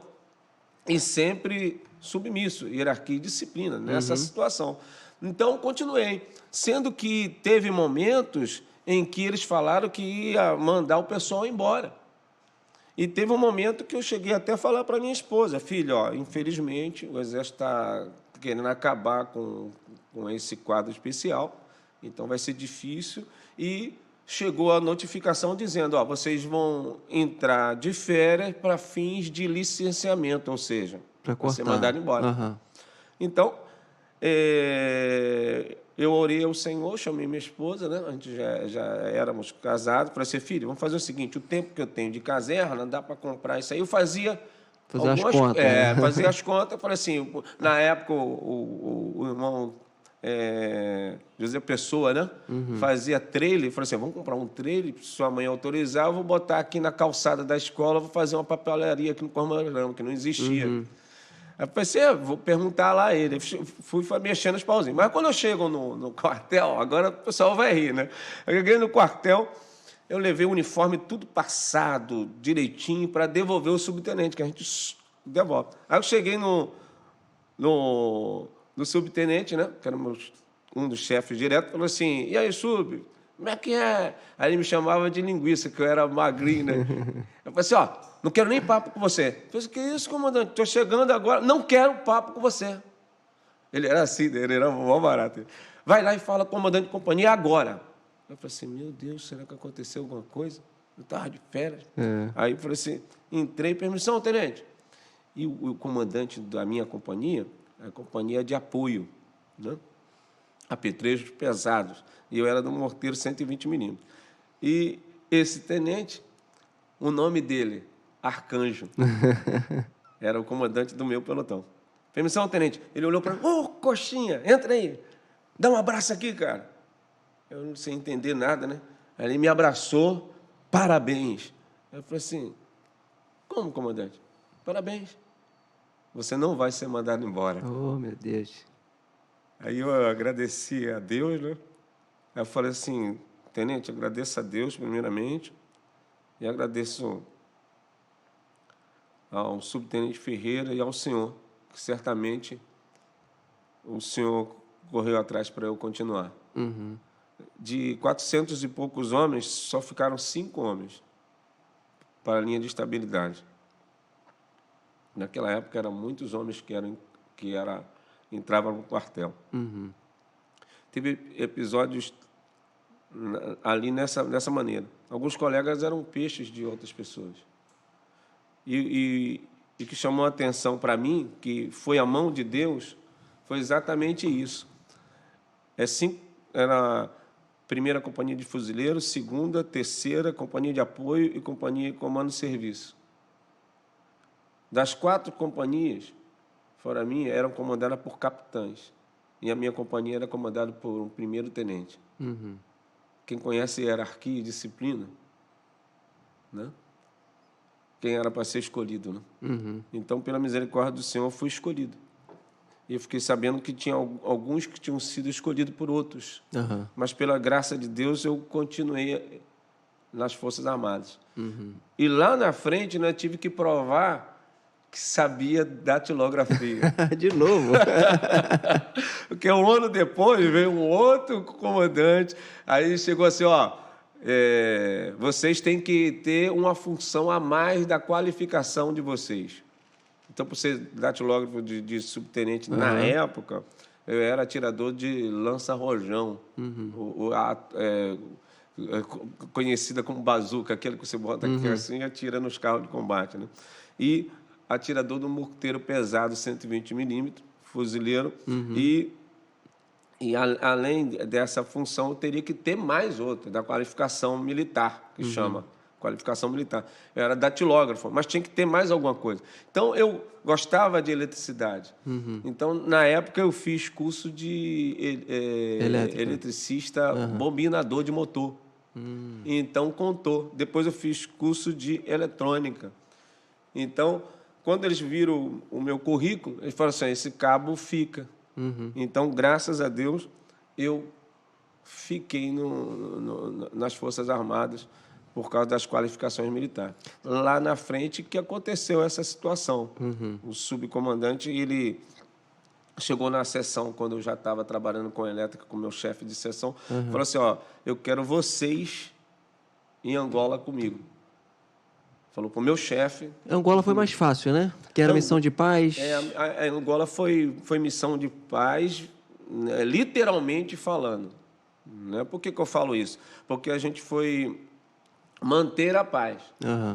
e sempre submisso, hierarquia e disciplina nessa situação. Então, continuei. Sendo que teve momentos em que eles falaram que ia mandar o pessoal embora. E teve um momento que eu cheguei até a falar para minha esposa, filha, infelizmente, o Exército está querendo acabar com esse quadro especial, então vai ser difícil. E chegou a notificação dizendo, vocês vão entrar de férias para fins de licenciamento, ou seja, para ser mandado embora. Então, eu orei ao Senhor, chamei minha esposa, né? A gente já éramos casados, falei assim, filho, vamos fazer o seguinte, o tempo que eu tenho de caserna, dá para comprar isso aí. Eu fazia as contas. Fazia as contas, falei assim, na época o irmão José Pessoa, né? Fazia trailer, falei assim, vamos comprar um trailer, se sua mãe autorizar, eu vou botar aqui na calçada da escola, vou fazer uma papelaria aqui no Cormorama, que não existia. Aí eu pensei, vou perguntar lá a ele. Fui mexendo os pauzinhos. Mas quando eu chego no quartel, agora o pessoal vai rir, né? Eu cheguei no quartel, eu levei o uniforme tudo passado, direitinho, para devolver o subtenente, que a gente devolve. Aí eu cheguei no subtenente, né? Que era um dos chefes direto, falou assim, e aí, sub, como é que é? Aí ele me chamava de linguiça, que eu era magrinho, né? Eu falei assim, não quero nem papo com você. Eu falei assim, que isso, comandante? Estou chegando agora, não quero papo com você. Ele era assim, ele era mó barato. Vai lá e fala com o comandante de companhia agora. Eu falei assim, meu Deus, será que aconteceu alguma coisa? Eu estava de férias. Aí eu falei assim, entrei, permissão, tenente. E o comandante da minha companhia, a companhia de apoio, né? Apetrechos pesados. E eu era do morteiro 120 milímetros. E esse tenente, o nome dele, Arcanjo, era o comandante do meu pelotão. Permissão, tenente. Ele olhou para mim, coxinha, entra aí. Dá um abraço aqui, cara. Eu não sei entender nada, né? Aí ele me abraçou, parabéns. Eu falei assim, como, comandante? Parabéns. Você não vai ser mandado embora. Oh, meu Deus. Aí eu agradeci a Deus, né? Aí eu falei assim, tenente, agradeço a Deus, primeiramente, e agradeço ao subtenente Ferreira e ao senhor, que certamente o senhor correu atrás para eu continuar. De 400 e poucos homens, só ficaram 5 homens para a linha de estabilidade. Naquela época, eram muitos homens que entravam no quartel. Teve episódios ali nessa maneira. Alguns colegas eram peixes de outras pessoas. E que chamou a atenção para mim, que foi a mão de Deus, foi exatamente isso. Era a primeira companhia de fuzileiros, segunda, terceira, companhia de apoio e companhia de comando e serviço. Das 4 companhias, fora a minha, eram comandadas por capitães. E a minha companhia era comandada por um primeiro-tenente. Quem conhece hierarquia e disciplina, né? Quem era para ser escolhido, né? Então, pela misericórdia do Senhor, eu fui escolhido. E eu fiquei sabendo que tinha alguns que tinham sido escolhidos por outros. Mas, pela graça de Deus, eu continuei nas Forças Armadas. E lá na frente, né, tive que provar que sabia datilografia. De novo. Porque um ano depois veio um outro comandante, aí chegou assim, ó, vocês têm que ter uma função a mais da qualificação de vocês. Então, por ser datilógrafo de subtenente na época, eu era atirador de lança-rojão, conhecida como bazuca, aquele que você bota aqui assim e atira nos carros de combate, né? E atirador do morteiro pesado 120 milímetros, fuzileiro, e além dessa função, eu teria que ter mais outra, da qualificação militar, que chama qualificação militar. Eu era datilógrafo, mas tinha que ter mais alguma coisa. Então, eu gostava de eletricidade. Então, na época, eu fiz curso de eletricista, bobinador de motor. Então, contou. Depois, eu fiz curso de eletrônica. Então, quando eles viram o meu currículo, eles falaram assim, esse cabo fica. Então, graças a Deus, eu fiquei nas Forças Armadas por causa das qualificações militares. Lá na frente que aconteceu essa situação. O subcomandante, ele chegou na sessão, quando eu já estava trabalhando com elétrica, com o meu chefe de sessão, falou assim, ó, eu quero vocês em Angola comigo. Falou para o meu chefe. Angola foi mais fácil, né? Que era missão de paz. A Angola foi missão de paz, né, literalmente falando. Né? Por que eu falo isso? Porque a gente foi manter a paz.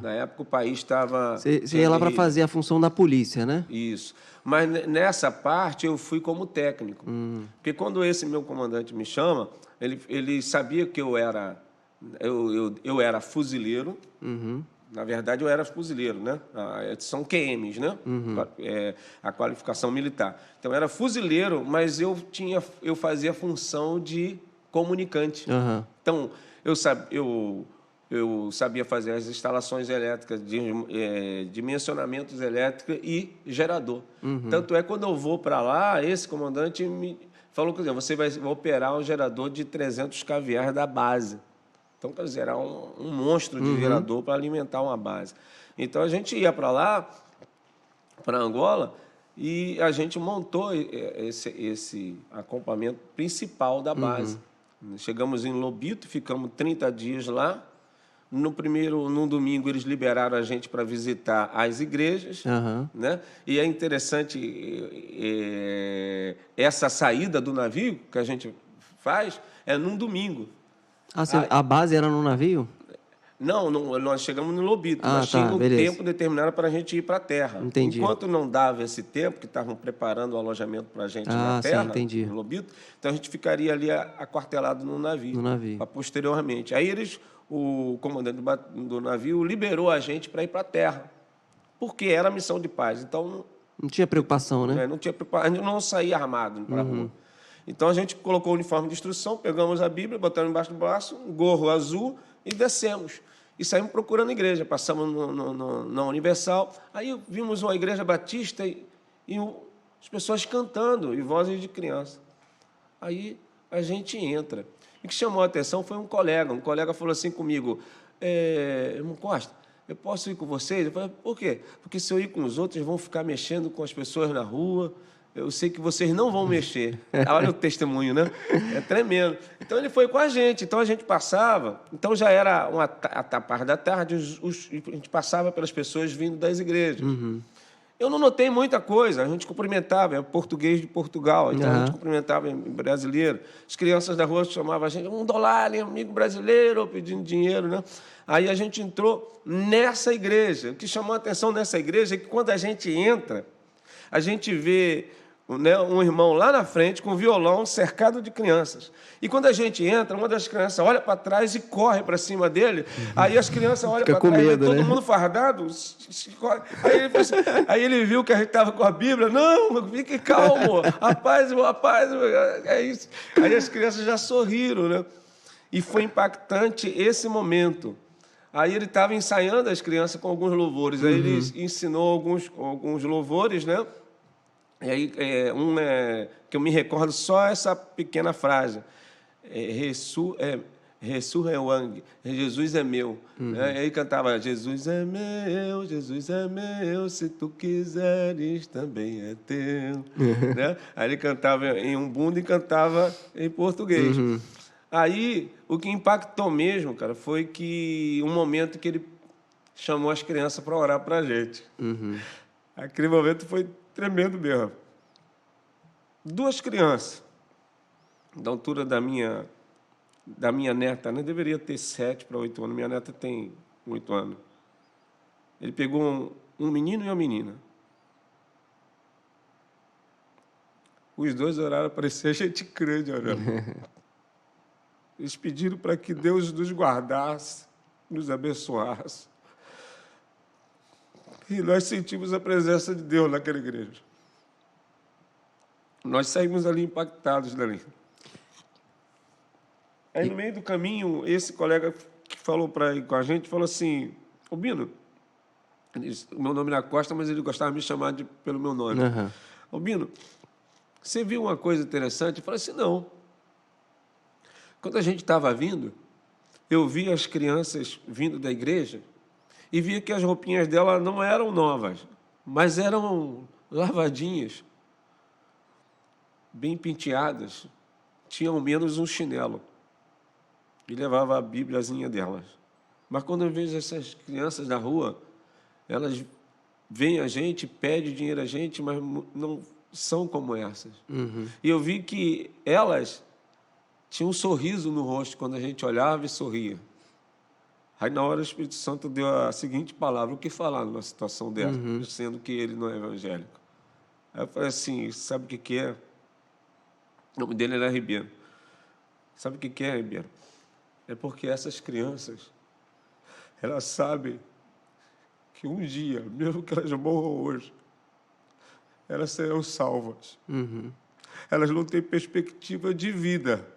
Na época o país estava... Você ia lá para fazer a função da polícia, né? Isso. Mas nessa parte eu fui como técnico. Porque quando esse meu comandante me chama, ele sabia que eu era fuzileiro. Na verdade, eu era fuzileiro, né? São QMs, né? A qualificação militar. Então, eu era fuzileiro, mas eu fazia a função de comunicante. Então, eu sabia fazer as instalações elétricas, dimensionamentos elétricos e gerador. Tanto é que, quando eu vou para lá, esse comandante me falou que você vai operar um gerador de 300 kVA da base. Então, quer dizer, era um monstro de gerador para alimentar uma base. Então, a gente ia para lá, para Angola, e a gente montou esse acampamento principal da base. Chegamos em Lobito, ficamos 30 dias lá. No domingo, eles liberaram a gente para visitar as igrejas. Né? E é interessante essa saída do navio que a gente faz é num domingo. A base era no navio? Não, nós chegamos no Lobito, mas tinha um tempo determinado para a gente ir para a terra. Entendi. Enquanto não dava esse tempo, que estavam preparando o alojamento para a gente na terra, no Lobito, então a gente ficaria ali aquartelado no navio. Posteriormente. Aí o comandante do navio liberou a gente para ir para a terra, porque era missão de paz. Então, não tinha preocupação, né? Não tinha preocupação, a gente não saía armado para a rua. Então, a gente colocou o uniforme de instrução, pegamos a Bíblia, botamos embaixo do braço, um gorro azul e descemos. E saímos procurando a igreja. Passamos na Universal. Aí vimos uma igreja batista e as pessoas cantando, e vozes de criança. Aí a gente entra. E o que chamou a atenção foi um colega. Um colega falou assim comigo, irmão Costa, eu posso ir com vocês? Eu falei, por quê? Porque se eu ir com os outros, vão ficar mexendo com as pessoas na rua. Eu sei que vocês não vão mexer. Olha o testemunho, né? É tremendo. Então, ele foi com a gente. Então, a gente passava. Então, já era a parte da tarde, a gente passava pelas pessoas vindo das igrejas. Eu não notei muita coisa. A gente cumprimentava, é português de Portugal. Então, a gente cumprimentava em brasileiro. As crianças da rua chamavam a gente, $1, amigo brasileiro, pedindo dinheiro, né? Aí, a gente entrou nessa igreja. O que chamou a atenção nessa igreja é que, quando a gente entra, a gente vê né, um irmão lá na frente com violão cercado de crianças. E quando a gente entra, uma das crianças olha para trás e corre para cima dele. Aí as crianças olham para trás, medo, todo né? mundo fardado. Aí ele viu que a gente estava com a Bíblia. Não, fique calmo, rapaz, é isso. Aí as crianças já sorriram, né? E foi impactante esse momento. Aí ele estava ensaiando as crianças com alguns louvores. Aí ele ensinou alguns louvores, né? E aí, que eu me recordo só essa pequena frase. Ressurreuang, Jesus é meu. Aí cantava, Jesus é meu, se tu quiseres também é teu. Né? Aí ele cantava em umbundo e cantava em português. Aí, o que impactou mesmo, cara, foi que um momento que ele chamou as crianças para orar para a gente. Aquele momento foi tremendo mesmo. 2 crianças, da altura da minha neta, né? Deveria ter 7 para 8 anos, minha neta tem 8 anos. Ele pegou um menino e uma menina. Os 2 oraram, parecia gente grande orando. Eles pediram para que Deus nos guardasse, nos abençoasse. E nós sentimos a presença de Deus naquela igreja. Nós saímos ali impactados dali. Aí, no meio do caminho, esse colega que falou com a gente, falou assim, ô Bino, o meu nome era Costa, mas ele gostava de me chamar pelo meu nome. Ô Bino, você viu uma coisa interessante? Eu falei assim, não. Quando a gente estava vindo, eu vi as crianças vindo da igreja e via que as roupinhas dela não eram novas, mas eram lavadinhas, bem penteadas, tinham menos um chinelo. E levava a bíbliazinha delas. Mas quando eu vejo essas crianças na rua, elas veem a gente, pedem dinheiro a gente, mas não são como essas. E eu vi que elas tinham um sorriso no rosto quando a gente olhava e sorria. Aí, na hora, o Espírito Santo deu a seguinte palavra: o que falar numa situação dessa, sendo que ele não é evangélico? Aí eu falei assim, sabe o que é? O nome dele era Ribeiro. Sabe o que é, Ribeiro? É porque essas crianças, elas sabem que um dia, mesmo que elas morram hoje, elas serão salvas. Elas não têm perspectiva de vida,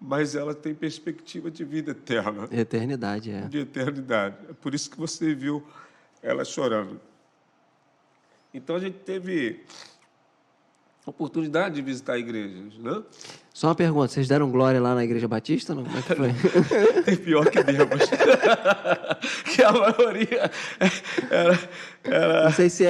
mas elas têm perspectiva de vida eterna. Eternidade, De eternidade. É por isso que você viu elas chorando. Então, a gente teve oportunidade de visitar igrejas, né? Só uma pergunta, vocês deram glória lá na Igreja Batista? Não? Como é que foi? Pior que demos. Que a maioria era... Não sei se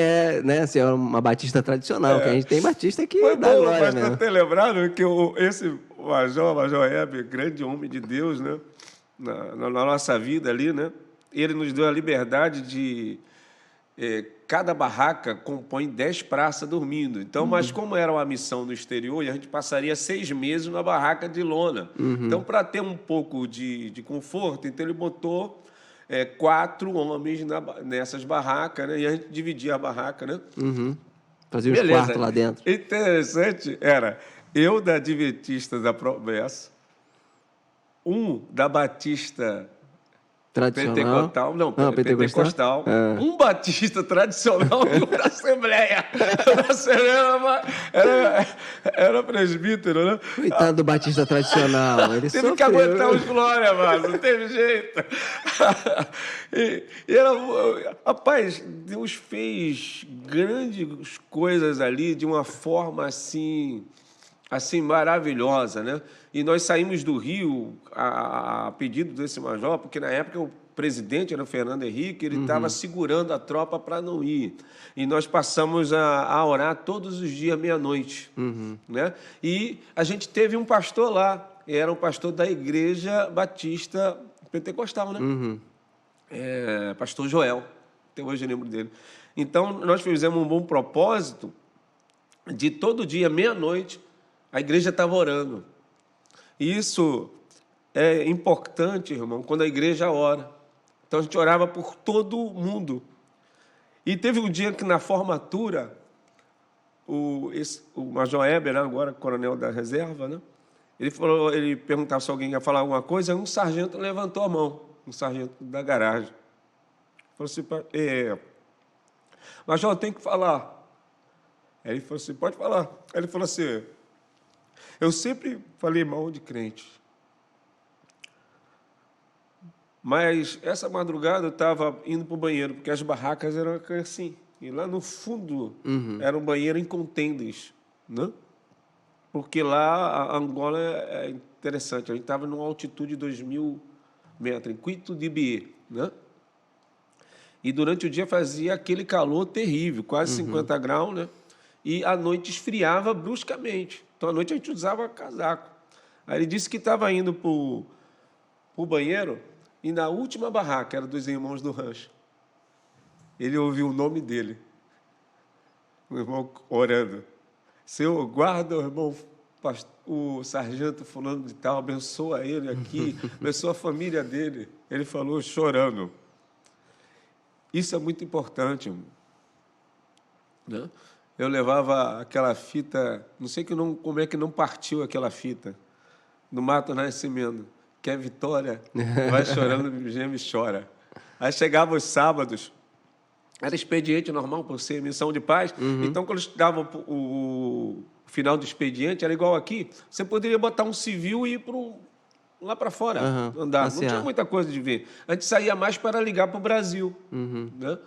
se é uma batista tradicional, que a gente tem batista que Foi dá bom, glória mas mesmo. ter lembrado que esse Major Heber, grande homem de Deus, né? Na nossa vida ali, né? Ele nos deu a liberdade de... cada barraca compõe 10 praças dormindo. Então, mas como era uma missão no exterior, a gente passaria 6 meses na barraca de lona. Então, para ter um pouco de conforto, então ele botou 4 homens nessas barracas, né? E a gente dividia a barraca, né? Fazia os quartos lá dentro. Interessante era eu da Adventista da Promessa, um da Batista Tradicional. Pentecostal. Um batista tradicional e uma Assembleia. A Assembleia era presbítero, né? Coitado do batista tradicional. Ele teve que aguentar os glória, mas não teve jeito. Rapaz, Deus fez grandes coisas ali de uma forma assim maravilhosa, né? E nós saímos do Rio a pedido desse major, porque na época o presidente era o Fernando Henrique, ele estava segurando a tropa para não ir. E nós passamos a orar todos os dias, meia-noite. Né? E a gente teve um pastor lá, era um pastor da Igreja Batista Pentecostal, né? Pastor Joel, até hoje eu lembro dele. Então, nós fizemos um bom propósito de todo dia, meia-noite, a igreja estava orando. E isso é importante, irmão, quando a igreja ora. Então, a gente orava por todo mundo. E teve um dia que, na formatura, o Major Heber, né, agora coronel da reserva, né? Ele perguntava se alguém ia falar alguma coisa, aí um sargento levantou a mão, um sargento da garagem. Falou assim, Major, tem que falar. Aí ele falou assim, pode falar. Aí ele falou assim, eu sempre falei mal de crente. Mas essa madrugada eu estava indo para o banheiro, porque as barracas eram assim. E lá no fundo era um banheiro em contenders, né? Porque lá a Angola é interessante. A gente estava numa altitude de 2.000 metros, em Quito de Bié, né? E durante o dia fazia aquele calor terrível, quase 50 graus, né? E à noite esfriava bruscamente. Então, à noite a gente usava casaco. Aí ele disse que estava indo para o banheiro e na última barraca, era dos irmãos do rancho, ele ouviu o nome dele, o irmão orando. Senhor, guarda o irmão, o sargento fulano de tal, abençoa ele aqui, abençoa a família dele. Ele falou chorando. Isso é muito importante, né? Eu levava aquela fita, não sei como é que não partiu aquela fita, do Mato Nascimento, que é Vitória, vai chorando, geme e chora. Aí chegava os sábados, era expediente normal, por ser missão de paz, então quando dava o final do expediente, era igual aqui, você poderia botar um civil e ir lá para fora, andar. Passear. Não tinha muita coisa de ver. A gente saía mais para ligar para o Brasil. Né?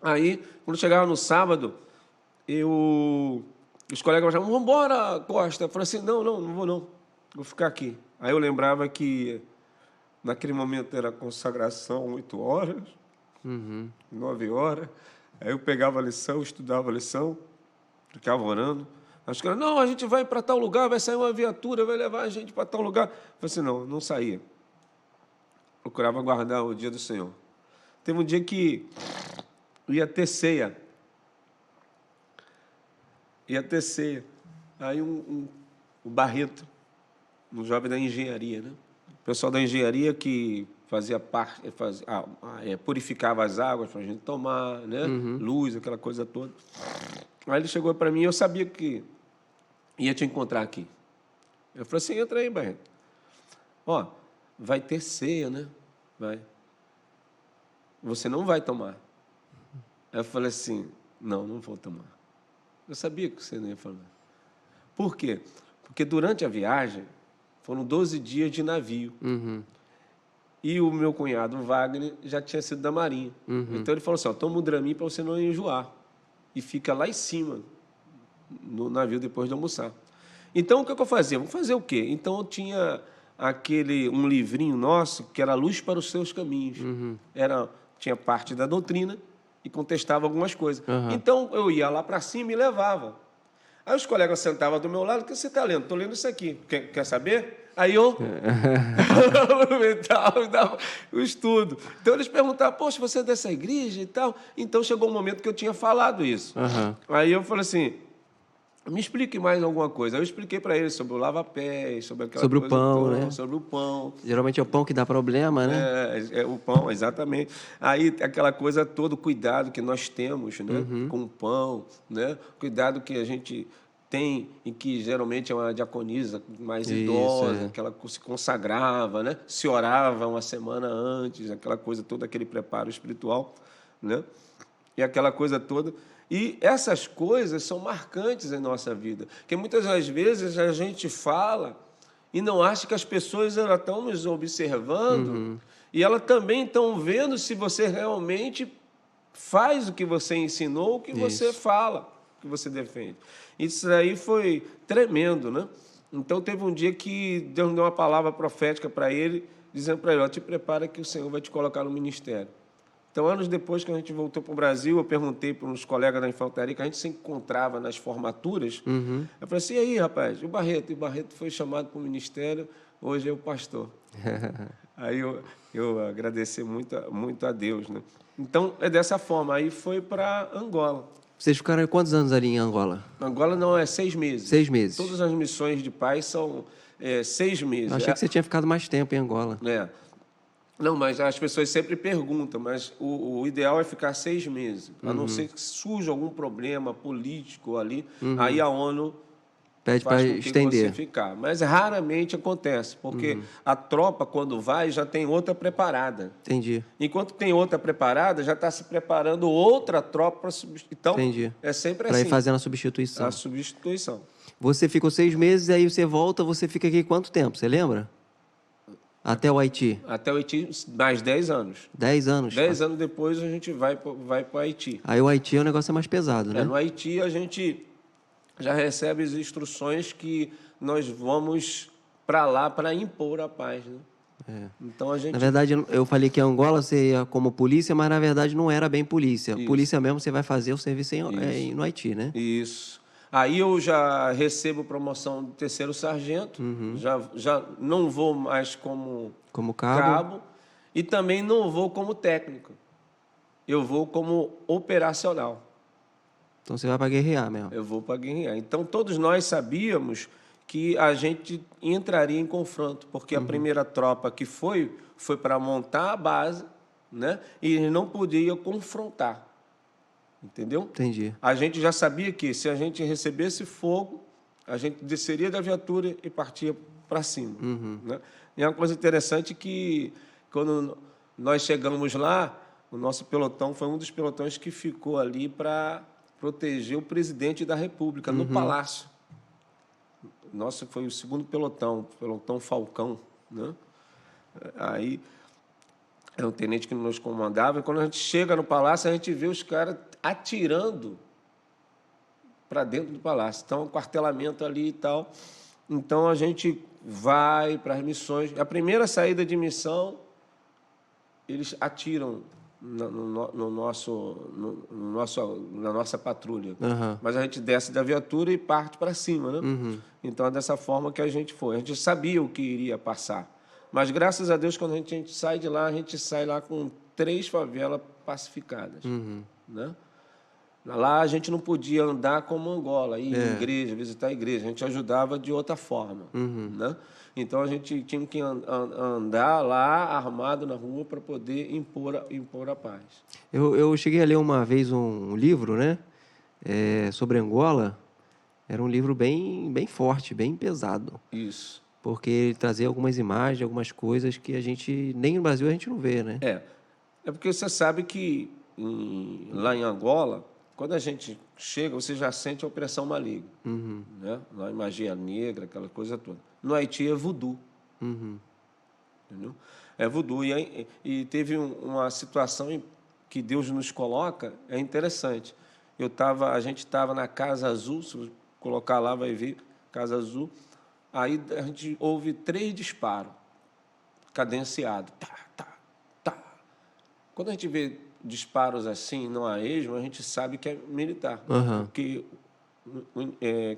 Aí, quando chegava no sábado, os colegas falavam, vamos embora, Costa. Eu falei assim, não vou não, vou ficar aqui. Aí eu lembrava que naquele momento era consagração 8 horas, 9 horas. Aí eu pegava a lição, estudava a lição, ficava orando. Os caras, não, a gente vai para tal lugar, vai sair uma viatura, vai levar a gente para tal lugar. Eu falei assim, não saía. Procurava aguardar o dia do Senhor. Teve um dia que ia ter ceia. Aí o Barreto, um jovem da engenharia, né? O pessoal da engenharia que fazia parte, purificava as águas para a gente tomar, né? Luz, aquela coisa toda. Aí ele chegou para mim e eu sabia que ia te encontrar aqui. Eu falei assim, entra aí, Barreto. Ó, vai ter ceia, né? Vai. Você não vai tomar. Aí eu falei assim, não vou tomar. Eu sabia que você não ia falar. Por quê? Porque durante a viagem, foram 12 dias de navio. E o meu cunhado, Wagner, já tinha sido da Marinha. Então ele falou assim, toma um Dramin para você não enjoar. E fica lá em cima, no navio, depois de almoçar. Então, o que eu fazia? Vamos fazer o quê? Então, eu tinha um livrinho nosso, que era Luz para os Seus Caminhos. Tinha parte da doutrina e contestava algumas coisas. Então, eu ia lá para cima e levava. Aí os colegas sentavam do meu lado, o que você está lendo? Estou lendo isso aqui. Quer saber? Aí eu aproveitava e dava o estudo. Então, eles perguntavam, poxa, você é dessa igreja e tal? Então, chegou um momento que eu tinha falado isso. Aí eu falei assim, me explique mais alguma coisa. Aí eu expliquei para eles sobre o lava-pés, sobre aquela sobre coisa o pão, toda, né? sobre o pão. Geralmente é o pão que dá problema, né? É o pão, exatamente. Aí aquela coisa toda, o cuidado que nós temos, né? Com o pão, né? Cuidado que a gente tem, em que geralmente é uma diaconisa mais idosa, que ela se consagrava, né? Se orava uma semana antes, aquela coisa toda, aquele preparo espiritual, né? E aquela coisa toda. E essas coisas são marcantes em nossa vida, porque muitas das vezes a gente fala e não acha que as pessoas estão nos observando e elas também estão vendo se você realmente faz o que você ensinou, o que você fala, o que você defende. Isso aí foi tremendo, né? Então, teve um dia que Deus deu uma palavra profética para ele, dizendo para ele, te prepara que o Senhor vai te colocar no ministério. Então, anos depois que a gente voltou para o Brasil, eu perguntei para uns colegas da infantaria, que a gente se encontrava nas formaturas, eu falei assim, e aí, rapaz, o Barreto foi chamado para o ministério, hoje é o pastor. Aí eu agradeci muito a Deus, né? Então, é dessa forma. Aí foi para Angola. Vocês ficaram quantos anos ali em Angola? Angola não, é 6 meses. 6 meses. Todas as missões de paz são 6 meses. Eu achei que você tinha ficado mais tempo em Angola. Não, mas as pessoas sempre perguntam, mas o ideal é ficar 6 meses, a não ser que surja algum problema político ali, aí a ONU Pede para faz com que você estender. ficar. Mas raramente acontece, porque a tropa, quando vai, já tem outra preparada. Entendi. Enquanto tem outra preparada, já está se preparando outra tropa para substituir. Então, Entendi. é sempre Para assim. ir fazendo a substituição. A substituição. Você ficou 6 meses, aí você volta, você fica aqui quanto tempo? Você lembra? Até o Haiti? Até o Haiti, mais 10 anos. 10 anos? 10 anos depois, a gente vai para o Haiti. Aí o Haiti o negócio é mais pesado, né? No Haiti, a gente já recebe as instruções que nós vamos para lá para impor a paz, né? Então, a gente... Na verdade, eu falei que Angola você ia como polícia, mas na verdade não era bem polícia. Isso. Polícia mesmo você vai fazer o serviço no Haiti, né? Isso. Aí eu já recebo promoção de 3º sargento, já não vou mais como cabo e também não vou como técnico. Eu vou como operacional. Então você vai para guerrear mesmo. Eu vou para guerrear. Então todos nós sabíamos que a gente entraria em confronto, porque a primeira tropa que foi para montar a base, né? E não podia confrontar. Entendeu? Entendi. A gente já sabia que se a gente recebesse fogo, a gente desceria da viatura e partia para cima. Né? E é uma coisa interessante que, quando nós chegamos lá, o nosso pelotão foi um dos pelotões que ficou ali para proteger o presidente da República, no Palácio. Nosso foi o 2º pelotão, o pelotão Falcão. Né? Aí, era um tenente que nos comandava, e quando a gente chega no Palácio, a gente vê os caras atirando para dentro do palácio. Então, um quartelamento ali e tal. Então, a gente vai para as missões. A primeira saída de missão, eles atiram na nossa patrulha. Mas a gente desce da viatura e parte para cima, né? Então, é dessa forma que a gente foi. A gente sabia o que iria passar. Mas, graças a Deus, quando a gente sai de lá, a gente sai lá com 3 favelas pacificadas. Né? Lá a gente não podia andar como Angola, ir em igreja, visitar a igreja. A gente ajudava de outra forma. Né? Então, a gente tinha que andar lá armado na rua para poder impor a paz. Eu cheguei a ler uma vez um livro, né? Sobre Angola. Era um livro bem forte, bem pesado. Isso. Porque ele trazia algumas imagens, algumas coisas que a gente, nem no Brasil, a gente não vê, né? É porque você sabe que lá em Angola, quando a gente chega, você já sente a opressão maligna. Né? Lá em magia negra, aquela coisa toda. No Haiti é voodoo. Entendeu? É voodoo. E teve uma situação em que Deus nos coloca, é interessante. A gente estava na Casa Azul, se você colocar lá, vai ver, Casa Azul. Aí a gente ouve 3 disparos, cadenciados. Tá, tá, tá. Quando a gente vê disparos assim, não a esmo, a gente sabe que é militar. Porque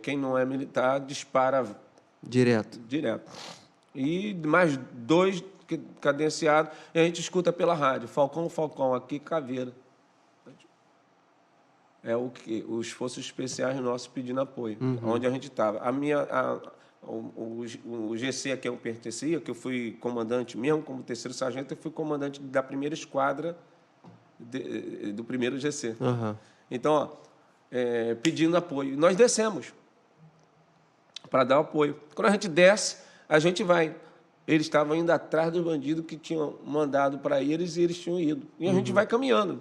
quem não é militar dispara direto. E mais 2 cadenciados, e a gente escuta pela rádio, Falcão, Falcão, aqui Caveira. É o que os forças especiais nossos pedindo apoio, onde a gente estava. O GC a que eu pertencia, que eu fui comandante mesmo, como 3º sargento, eu fui comandante da 1ª esquadra do 1º GC. Então, pedindo apoio. Nós descemos para dar apoio. Quando a gente desce, a gente vai. Eles estavam indo atrás dos bandidos que tinham mandado para eles e eles tinham ido. E a gente vai caminhando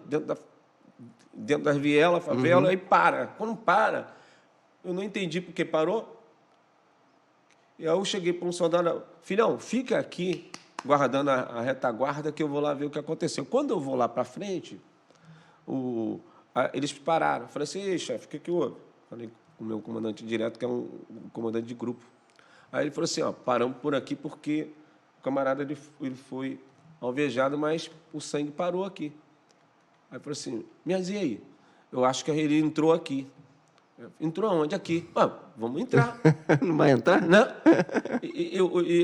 dentro das vielas, favela, e para. Quando para, eu não entendi porque parou. E aí eu cheguei para um soldado, filhão, fica aqui guardando a retaguarda que eu vou lá ver o que aconteceu. Quando eu vou lá para frente, eles pararam. Eu falei assim, ei, chefe, o que houve? Falei com o meu comandante direto, que é um comandante de grupo. Aí ele falou assim, paramos por aqui porque o camarada ele foi alvejado, mas o sangue parou aqui. Aí ele falou assim, mas e aí? Eu acho que ele entrou aqui. Entrou aonde? Aqui. Vamos entrar. Não vai entrar? Não. E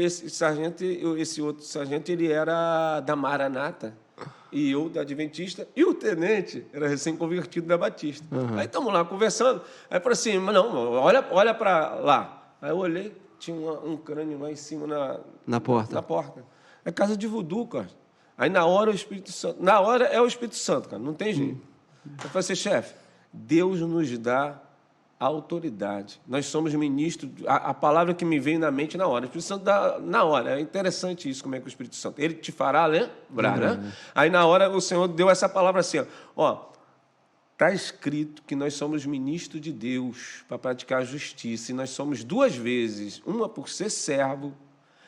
esse outro sargento, ele era da Maranata, e eu da Adventista, e o tenente era recém-convertido da Batista. Aí estamos lá conversando. Aí falou assim, mas não, olha para lá. Aí eu olhei, tinha um crânio lá em cima na porta. É casa de voodoo, cara. Aí na hora o Espírito Santo... Na hora é o Espírito Santo, cara, não tem jeito. Eu falei assim, chefe, Deus nos dá autoridade. Nós somos ministros... A palavra que me veio na mente na hora. O Espírito Santo dá na hora. É interessante isso, como é que o Espírito Santo... Ele te fará lembrar, né? Aí na hora o Senhor deu essa palavra assim, ó, está escrito que nós somos ministros de Deus para praticar a justiça. E nós somos 2 vezes. Uma por ser servo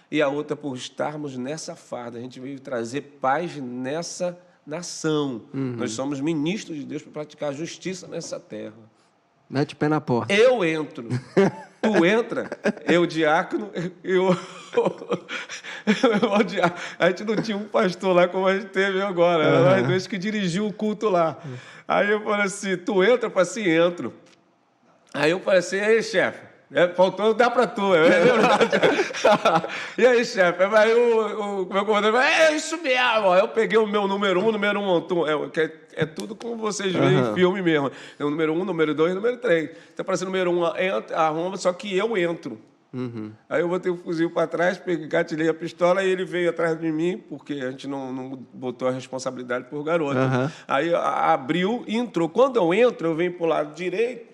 e a outra por estarmos nessa farda. A gente veio trazer paz nessa nação. Nós somos ministros de Deus para praticar a justiça nessa terra. Mete o pé na porta. Eu entro. Tu entra, eu diácono, eu diácono. A gente não tinha um pastor lá como a gente teve agora. Era nós 2 que dirigiu o culto lá. Aí eu falei assim, tu entra? Eu falei assim, entro. Aí eu falei assim, aí, chefe, faltou dar para tu. E aí, chefe? Aí o meu comandante falou, é isso mesmo. Aí eu peguei o meu número 1, é tudo como vocês veem em filme mesmo. É o número 1, número 2, número 3. Então, para ser número 1, arruma, só que eu entro. Aí eu botei o fuzil para trás, gatilhei a pistola e ele veio atrás de mim, porque a gente não botou a responsabilidade por garoto. Aí abriu e entrou. Quando eu entro, eu venho para o lado direito.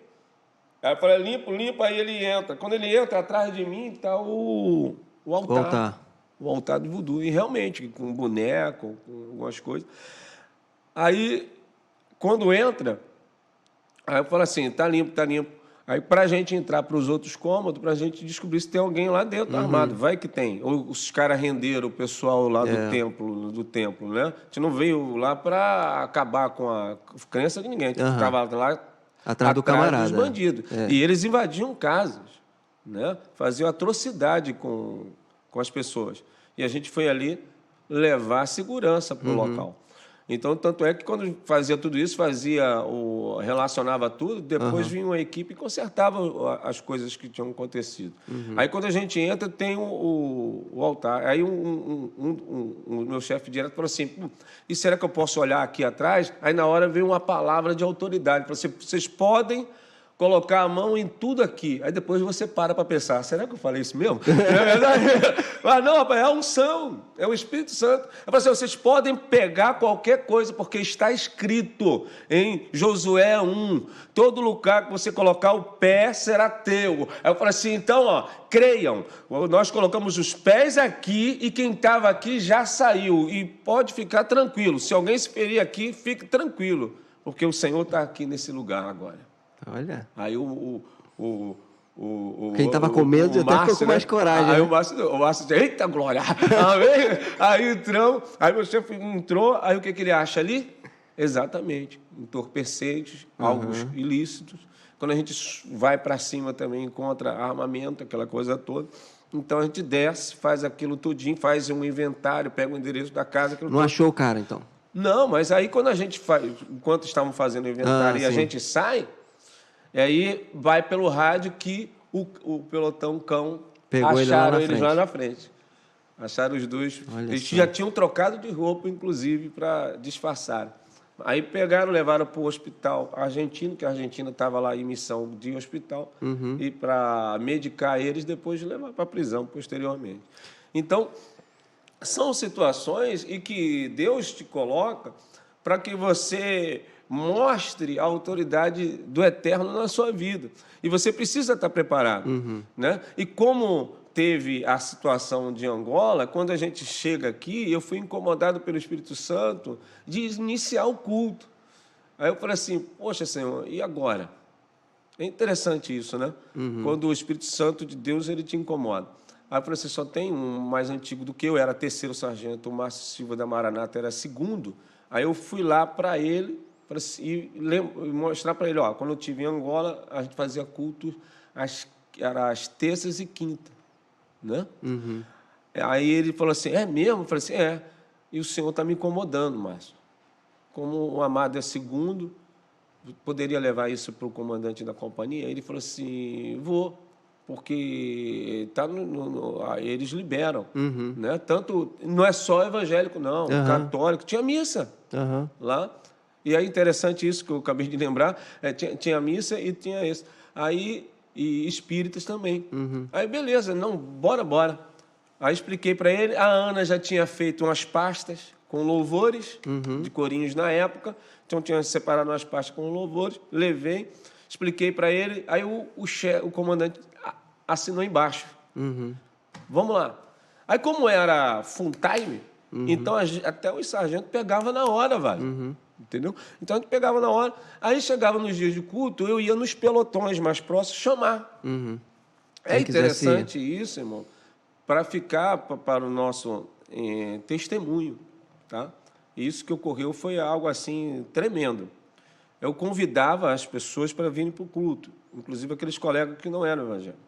Aí eu falei, limpo, aí ele entra. Quando ele entra, atrás de mim está o altar. O altar do voodoo. E realmente, com boneco, com algumas coisas. Aí, quando entra, aí eu falo assim, tá limpo. Aí, para a gente entrar para os outros cômodos, para a gente descobrir se tem alguém lá dentro armado. Vai que tem. Ou os caras renderam o pessoal lá do templo, né? A gente não veio lá para acabar com a crença de ninguém. A gente ficava lá atrás do camarada. Dos bandidos. E eles invadiam casas, né? Faziam atrocidade com as pessoas. E a gente foi ali levar segurança para o local. Então, tanto é que quando fazia tudo isso, relacionava tudo, depois vinha uma equipe e consertava as coisas que tinham acontecido. Aí, quando a gente entra, tem o altar. Aí, o meu chefe direto falou assim, e será que eu posso olhar aqui atrás? Aí, na hora, veio uma palavra de autoridade. Falou assim, vocês podem colocar a mão em tudo aqui. Aí depois você para pensar, será que eu falei isso mesmo? É verdade? Ah, não, rapaz, é a unção, é o Espírito Santo. Eu falei assim, vocês podem pegar qualquer coisa, porque está escrito em Josué 1, todo lugar que você colocar o pé será teu. Aí eu falei assim, então, creiam, nós colocamos os pés aqui e quem estava aqui já saiu. E pode ficar tranquilo, se alguém se ferir aqui, fique tranquilo, porque o Senhor está aqui nesse lugar agora. Olha. Aí quem estava com medo até ficou com mais coragem. Aí o Márcio disse, eita glória! Aí entrou, aí o chefe entrou, aí o que ele acha ali? Exatamente, entorpecentes, algo ilícitos. Quando a gente vai para cima também, encontra armamento, aquela coisa toda. Então a gente desce, faz aquilo tudinho, faz um inventário, pega o endereço da casa. Não achou o cara, então? Não, mas aí quando a gente faz, enquanto estavam fazendo o inventário e a gente sai, e aí vai pelo rádio que o pelotão cão acharam eles lá na frente. Acharam os 2. Eles já tinham trocado de roupa, inclusive, para disfarçar. Aí pegaram, levaram para o hospital argentino, que a Argentina estava lá em missão de hospital, e para medicar eles, depois de levar para a prisão posteriormente. Então, são situações em que Deus te coloca para que você mostre a autoridade do Eterno na sua vida. E você precisa estar preparado. Né? E como teve a situação de Angola, quando a gente chega aqui, eu fui incomodado pelo Espírito Santo de iniciar o culto. Aí eu falei assim, poxa, Senhor, e agora? É interessante isso, né? Quando o Espírito Santo de Deus, ele te incomoda. Aí eu falei assim, só tem um mais antigo do que eu, era 3º sargento, o Márcio Silva da Maranata era 2º. Aí eu fui lá para ele, e mostrar para ele, quando eu estive em Angola, a gente fazia culto era às terças e quintas, né? Aí ele falou assim, é mesmo? Eu falei assim, é. E o Senhor está me incomodando, Márcio. Como o amado é 2º, poderia levar isso para o comandante da companhia? Aí ele falou assim, vou, porque eles liberam, né? Tanto, não é só evangélico, não, católico, tinha missa lá. E é interessante isso que eu acabei de lembrar, tinha missa e tinha esse. Aí, e espíritas também. Aí, beleza, não, bora. Aí expliquei para ele, a Ana já tinha feito umas pastas com louvores, de corinhos na época. Então, tinha separado umas pastas com louvores, levei, expliquei para ele, aí o comandante assinou embaixo. Vamos lá. Aí, como era full time, então até os sargentos pegavam na hora, velho. Entendeu? Então, a gente pegava na hora. Aí, chegava nos dias de culto, eu ia nos pelotões mais próximos chamar. É interessante isso, irmão, para ficar para o nosso testemunho, tá? Isso que ocorreu foi algo assim tremendo. Eu convidava as pessoas para virem para o culto, inclusive aqueles colegas que não eram evangélicos.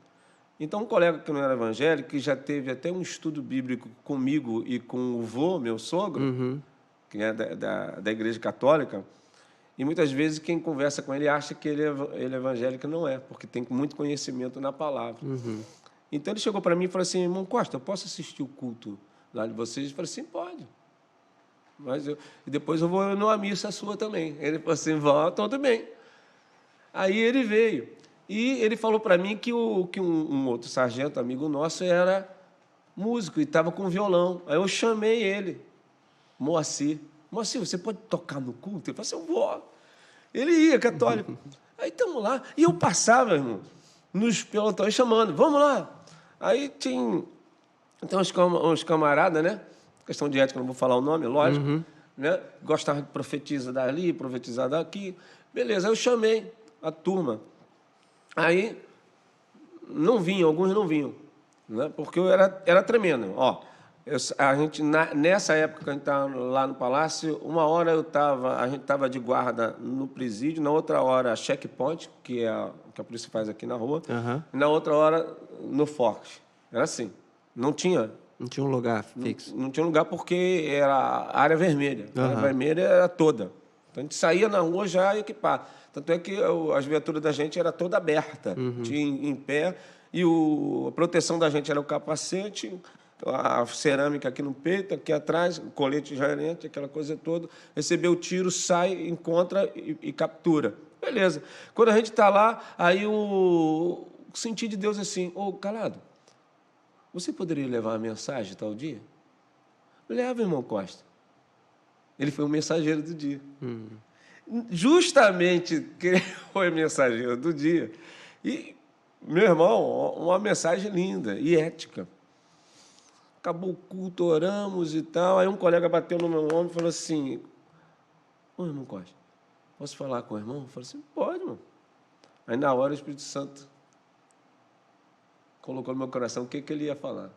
Então, um colega que não era evangélico, que já teve até um estudo bíblico comigo e com o vô, meu sogro, que é da Igreja Católica, e muitas vezes quem conversa com ele acha que ele é evangélico, não é, porque tem muito conhecimento na palavra. Então, ele chegou para mim e falou assim, irmão Costa, eu posso assistir o culto lá de vocês? Eu falei assim, pode. E depois eu vou numa missa sua também. Ele falou assim, vá, tudo bem. Aí ele veio. E ele falou para mim que um outro sargento, amigo nosso, era músico e estava com violão. Aí eu chamei ele, Moacir. Moacir, você pode tocar no culto? Ele falou assim, eu vou. Ele ia, católico. Aí estamos lá. E eu passava, irmão, nos pelotões chamando, vamos lá. Aí tinha uns camaradas, né? Questão de ética, não vou falar o nome, lógico. Né? Gostava de profetizar dali, profetizar daqui. Beleza, aí eu chamei a turma. Aí não vinham, alguns não vinham, né? Porque eu era tremendo. Ó, a gente, nessa época que a gente estava lá no palácio, uma hora a gente estava de guarda no presídio, na outra hora checkpoint, que a polícia faz aqui na rua, e na outra hora no Forte. Era assim, não tinha um lugar fixo. Não tinha lugar porque era a área vermelha. A área vermelha era toda. Então, a gente saía na rua já equipado. Tanto é que as viaturas da gente era toda aberta, tinha em pé, e a proteção da gente era o capacete, a cerâmica aqui no peito, aqui atrás, o colete israelense, aquela coisa toda. Recebeu o tiro, sai, encontra e captura. Beleza. Quando a gente está lá, aí o sentir de Deus assim, ô, Calado, você poderia levar uma mensagem tal dia? Leva, irmão Costa. Ele foi o mensageiro do dia. Justamente que ele foi mensageiro do dia. E, meu irmão, uma mensagem linda e ética. Acabou o culto, oramos e tal. Aí um colega bateu no meu ombro e falou assim, ô, irmão Costa, posso falar com o irmão? Eu falei assim, pode, irmão. Aí, na hora, o Espírito Santo colocou no meu coração o que ele ia falar.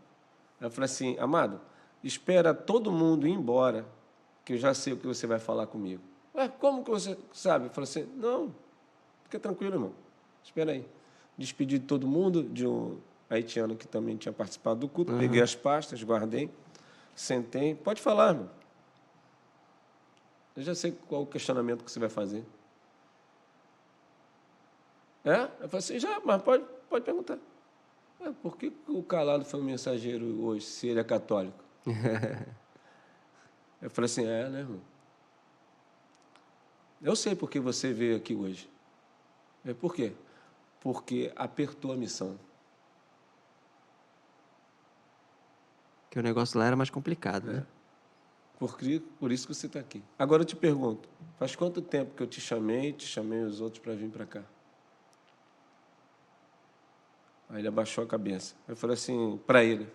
Aí eu falei assim, amado, espera todo mundo ir embora, que eu já sei o que você vai falar comigo. Ué, como que você sabe? Eu falei assim, não, fica tranquilo, irmão, espera aí. Despedi de todo mundo, de um haitiano que também tinha participado do culto, peguei as pastas, guardei, sentei, pode falar, irmão. Eu já sei qual o questionamento que você vai fazer. Eu falei assim, já, mas pode perguntar. Por que o Calado foi um mensageiro hoje, se ele é católico? Eu falei assim, né, irmão? Eu sei por que você veio aqui hoje. Por quê? Porque apertou a missão. Que o negócio lá era mais complicado, né? Por isso que você está aqui. Agora eu te pergunto, faz quanto tempo que eu te chamei os outros para vir para cá? Aí ele abaixou a cabeça. Eu falei assim para ele,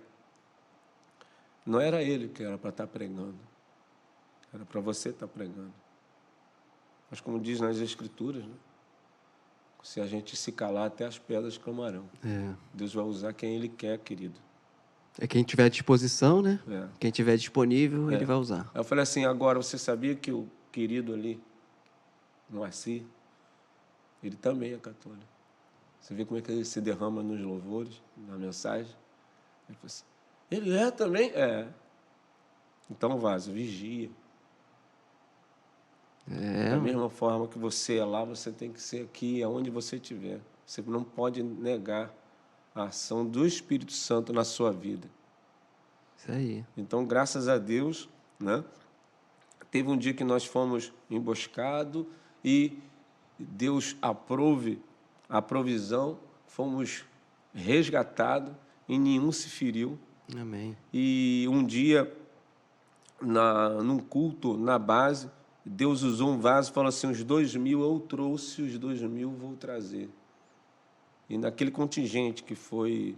não era ele que era para estar pregando, era para você estar pregando. Mas como diz nas Escrituras, né? Se a gente se calar, até as pedras clamarão. Deus vai usar quem Ele quer, querido. É quem tiver à disposição, né? Quem tiver disponível, Ele vai usar. Eu falei assim, agora você sabia que o querido ali, Moacir, ele também é católico. Você vê como é que ele se derrama nos louvores, na mensagem. Ele falou assim, ele é também? Então, vaza, vigia. Da mesma forma que você é lá, você tem que ser aqui, aonde você estiver. Você não pode negar a ação do Espírito Santo na sua vida. Isso aí. Então, graças a Deus, né? Teve um dia que nós fomos emboscados e Deus aprove a provisão, fomos resgatados e nenhum se feriu. Amém. E um dia num culto, na base, Deus usou um vaso e falou assim, os 2.000 eu trouxe, os 2.000 vou trazer. E naquele contingente que foi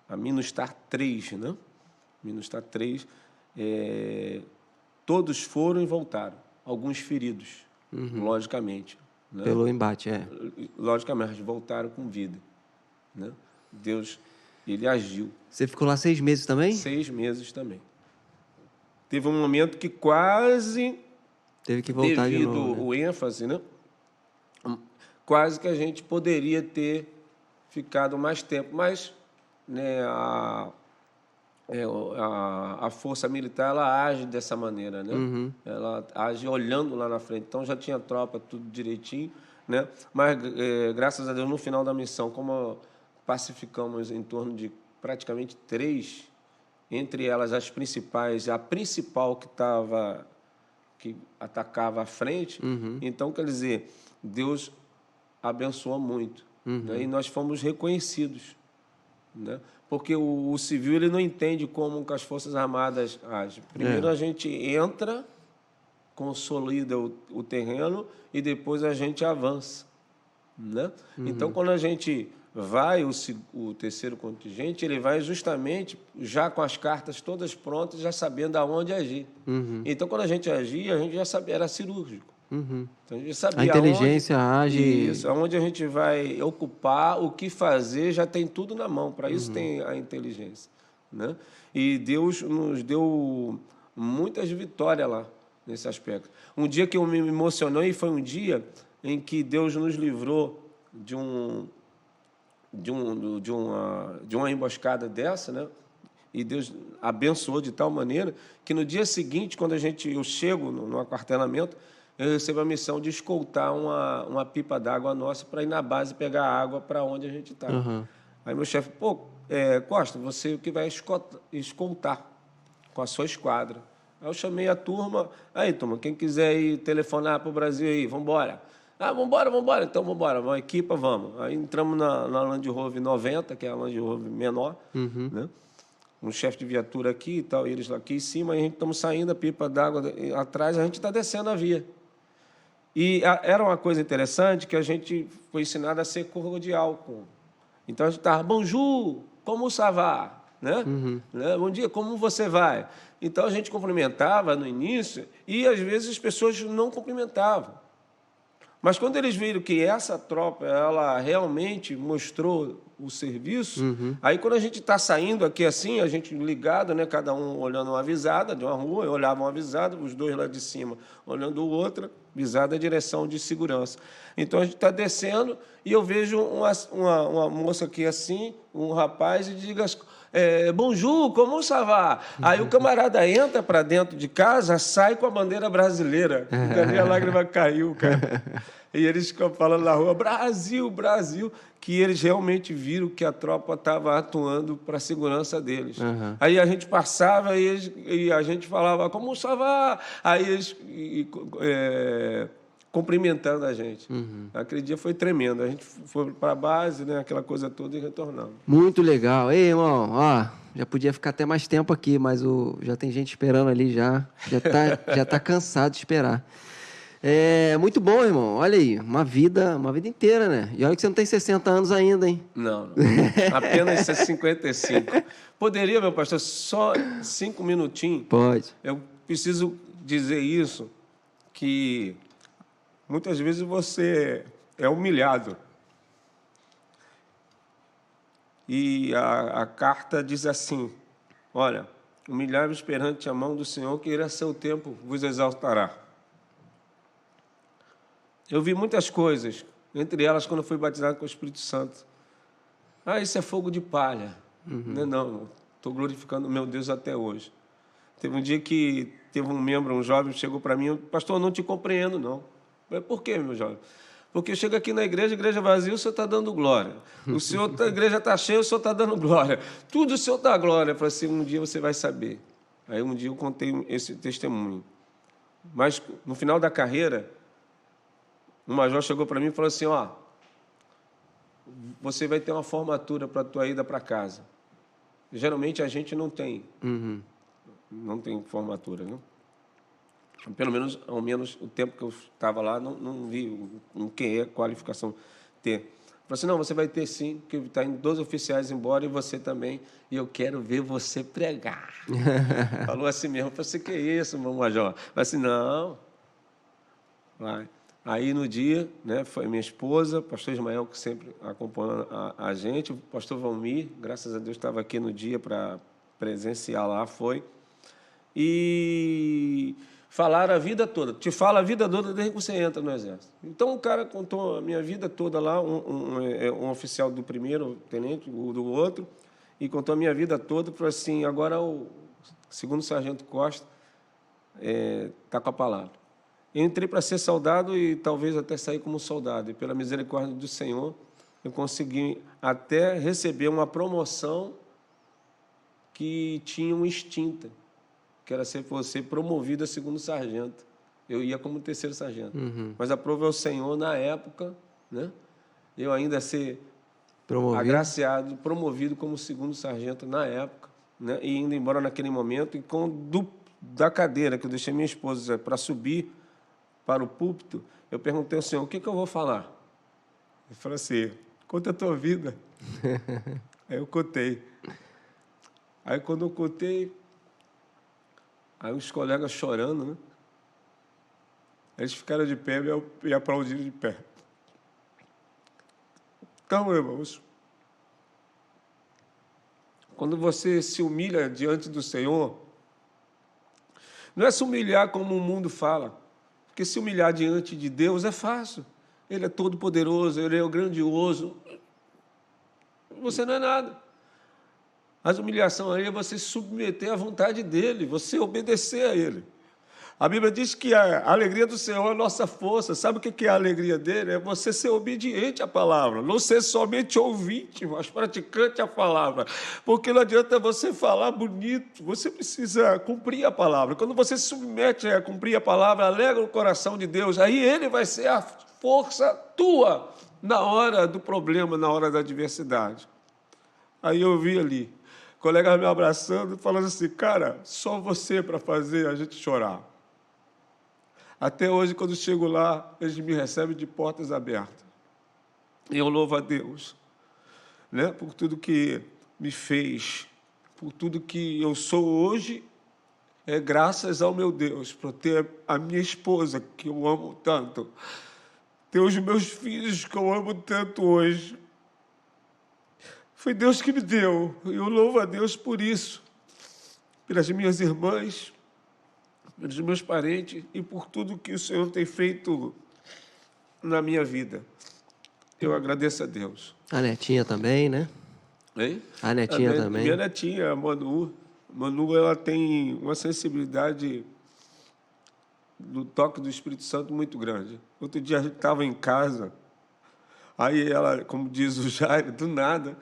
a Minustar 3, né? Minustar 3, todos foram e voltaram. Alguns feridos, logicamente. Né? Pelo embate, Logicamente, voltaram com vida. Né? Deus, ele agiu. Você ficou lá 6 meses também? 6 meses também. Teve um momento que quase, teve que voltar de devido novo, né? o ênfase, né? Quase que a gente poderia ter ficado mais tempo, mas né, a força militar ela age dessa maneira, né? Ela age olhando lá na frente. Então já tinha tropa, tudo direitinho, né? Mas graças a Deus no final da missão, como pacificamos em torno de praticamente 3, entre elas as principais, a principal que atacava a frente, então quer dizer, Deus abençoou muito, né? E nós fomos reconhecidos, né? Porque o civil ele não entende como que as Forças Armadas agem. Primeiro a gente entra, consolida o terreno e depois a gente avança, né? Então, quando a gente vai, o terceiro contingente, ele vai justamente já com as cartas todas prontas, já sabendo aonde agir. Então, quando a gente agia, a gente já sabia, era cirúrgico. Então, a gente sabia a inteligência age... Isso, aonde a gente vai ocupar, o que fazer, já tem tudo na mão. Para isso tem a inteligência. Né? E Deus nos deu muitas vitórias lá, nesse aspecto. Um dia que eu me emocionei foi um dia em que Deus nos livrou de uma emboscada dessa, né? E Deus abençoou de tal maneira que no dia seguinte, quando eu chego no aquartelamento, eu recebo a missão de escoltar uma pipa d'água nossa para ir na base pegar água para onde a gente está. Aí meu chefe, Costa, você que vai escoltar com a sua esquadra. Aí eu chamei a turma, turma, quem quiser ir telefonar para o Brasil aí, vamos embora. Vamos embora, então vamos embora, vamos, equipa, vamos. Aí entramos na Land Rover 90, que é a Land Rover menor, né? Um chefe de viatura aqui e tal, eles lá aqui em cima, e a gente estamos saindo, a pipa d'água atrás, a gente está descendo a via. E era uma coisa interessante que a gente foi ensinado a ser cordial. Então a gente estava, bonjour, como ça va? Né? Bom dia, como você vai? Então a gente cumprimentava no início e às vezes as pessoas não cumprimentavam. Mas quando eles viram que essa tropa ela realmente mostrou o serviço, aí quando a gente está saindo aqui assim, a gente ligado, né, cada um olhando uma visada de uma rua, eu olhava uma visada, os dois lá de cima olhando outra, visada é direção de segurança. Então a gente está descendo e eu vejo uma moça aqui assim, um rapaz, e diga bonjour, como ça va? Aí o camarada entra para dentro de casa, sai com a bandeira brasileira. Daí a lágrima caiu, cara. E eles ficam falando na rua, Brasil, Brasil, que eles realmente viram que a tropa estava atuando para a segurança deles. Aí a gente passava e a gente falava, como ça va? Aí eles cumprimentando a gente. Aquele dia foi tremendo. A gente foi para a base, né, aquela coisa toda, e retornamos. Muito legal. Ei, irmão, já podia ficar até mais tempo aqui, mas já tem gente esperando ali já. Já tá cansado de esperar. Muito bom, irmão. Olha aí, uma vida inteira, né? E olha que você não tem 60 anos ainda, hein? Não. Apenas 55. Poderia, meu pastor, só 5 minutinhos? Pode. Eu preciso dizer isso, que muitas vezes você é humilhado. E a carta diz assim, olha, humilhai-vos perante a mão do Senhor, que ele a seu tempo vos exaltará. Eu vi muitas coisas, entre elas quando eu fui batizado com o Espírito Santo. Isso é fogo de palha. Não, estou glorificando o meu Deus até hoje. Teve um dia que teve um membro, um jovem, chegou para mim, pastor, eu não te compreendo, não. Eu falei, por quê, meu jovem? Porque chega aqui na igreja vazia, o senhor está dando glória. A igreja está cheia, o senhor está dando glória. Tudo o senhor dá glória. Eu falei assim, um dia você vai saber. Aí um dia eu contei esse testemunho. Mas no final da carreira, um major chegou para mim e falou assim, você vai ter uma formatura para a tua ida para casa. Geralmente a gente não tem. não tem formatura, né? Pelo menos, ao menos, o tempo que eu estava lá, não vi o que é qualificação ter. Falei assim, não, você vai ter sim, porque está indo 12 oficiais embora e você também, e eu quero ver você pregar. Falou assim mesmo. Eu falei assim, que é isso, meu major? Falei assim, não, vai. Aí, no dia, né, foi minha esposa, pastor Ismael, que sempre acompanha a gente, o pastor Valmir, graças a Deus, estava aqui no dia para presenciar lá, foi. E falaram a vida toda. Te fala a vida toda desde que você entra no Exército. Então, o cara contou a minha vida toda lá, um oficial do primeiro, tenente, o do outro, e contou a minha vida toda, falou assim, agora o segundo sargento Costa está com a palavra. Eu entrei para ser soldado e talvez até sair como soldado. E pela misericórdia do Senhor, eu consegui até receber uma promoção que tinha extinta, que era ser promovido a segundo sargento. Eu ia como terceiro sargento. Mas aprove ao Senhor, na época, né, eu ainda ser agraciado, promovido como segundo sargento na época, né, e indo embora naquele momento. E da cadeira que eu deixei minha esposa para subir para o púlpito, eu perguntei ao Senhor, o que eu vou falar? Ele falou assim, conta a tua vida. Aí eu contei. Aí quando eu contei, aí os colegas chorando, né? Eles ficaram de pé e aplaudiram de pé. Então, irmãos, quando você se humilha diante do Senhor, não é se humilhar como o mundo fala, porque se humilhar diante de Deus é fácil. Ele é todo-poderoso, Ele é o grandioso. Você não é nada. Mas humilhação aí é você se submeter à vontade dEle, você obedecer a Ele. A Bíblia diz que a alegria do Senhor é a nossa força. Sabe o que é a alegria dele? É você ser obediente à palavra. Não ser somente ouvinte, mas praticante à palavra. Porque não adianta você falar bonito, você precisa cumprir a palavra. Quando você se submete a cumprir a palavra, alegra o coração de Deus, aí Ele vai ser a força tua na hora do problema, na hora da adversidade. Aí eu vi ali, colegas me abraçando, falando assim, cara, só você para fazer a gente chorar. Até hoje, quando chego lá, eles me recebem de portas abertas. E eu louvo a Deus, né, por tudo que me fez, por tudo que eu sou hoje, graças ao meu Deus, por ter a minha esposa, que eu amo tanto, ter os meus filhos, que eu amo tanto hoje. Foi Deus que me deu, e eu louvo a Deus por isso, pelas minhas irmãs, pelos meus parentes e por tudo que o Senhor tem feito na minha vida. Eu agradeço a Deus. A netinha também, né? Hein? A netinha também. Minha netinha, a Manu. Manu, ela tem uma sensibilidade do toque do Espírito Santo muito grande. Outro dia a gente estava em casa, aí ela, como diz o Jairo, do nada,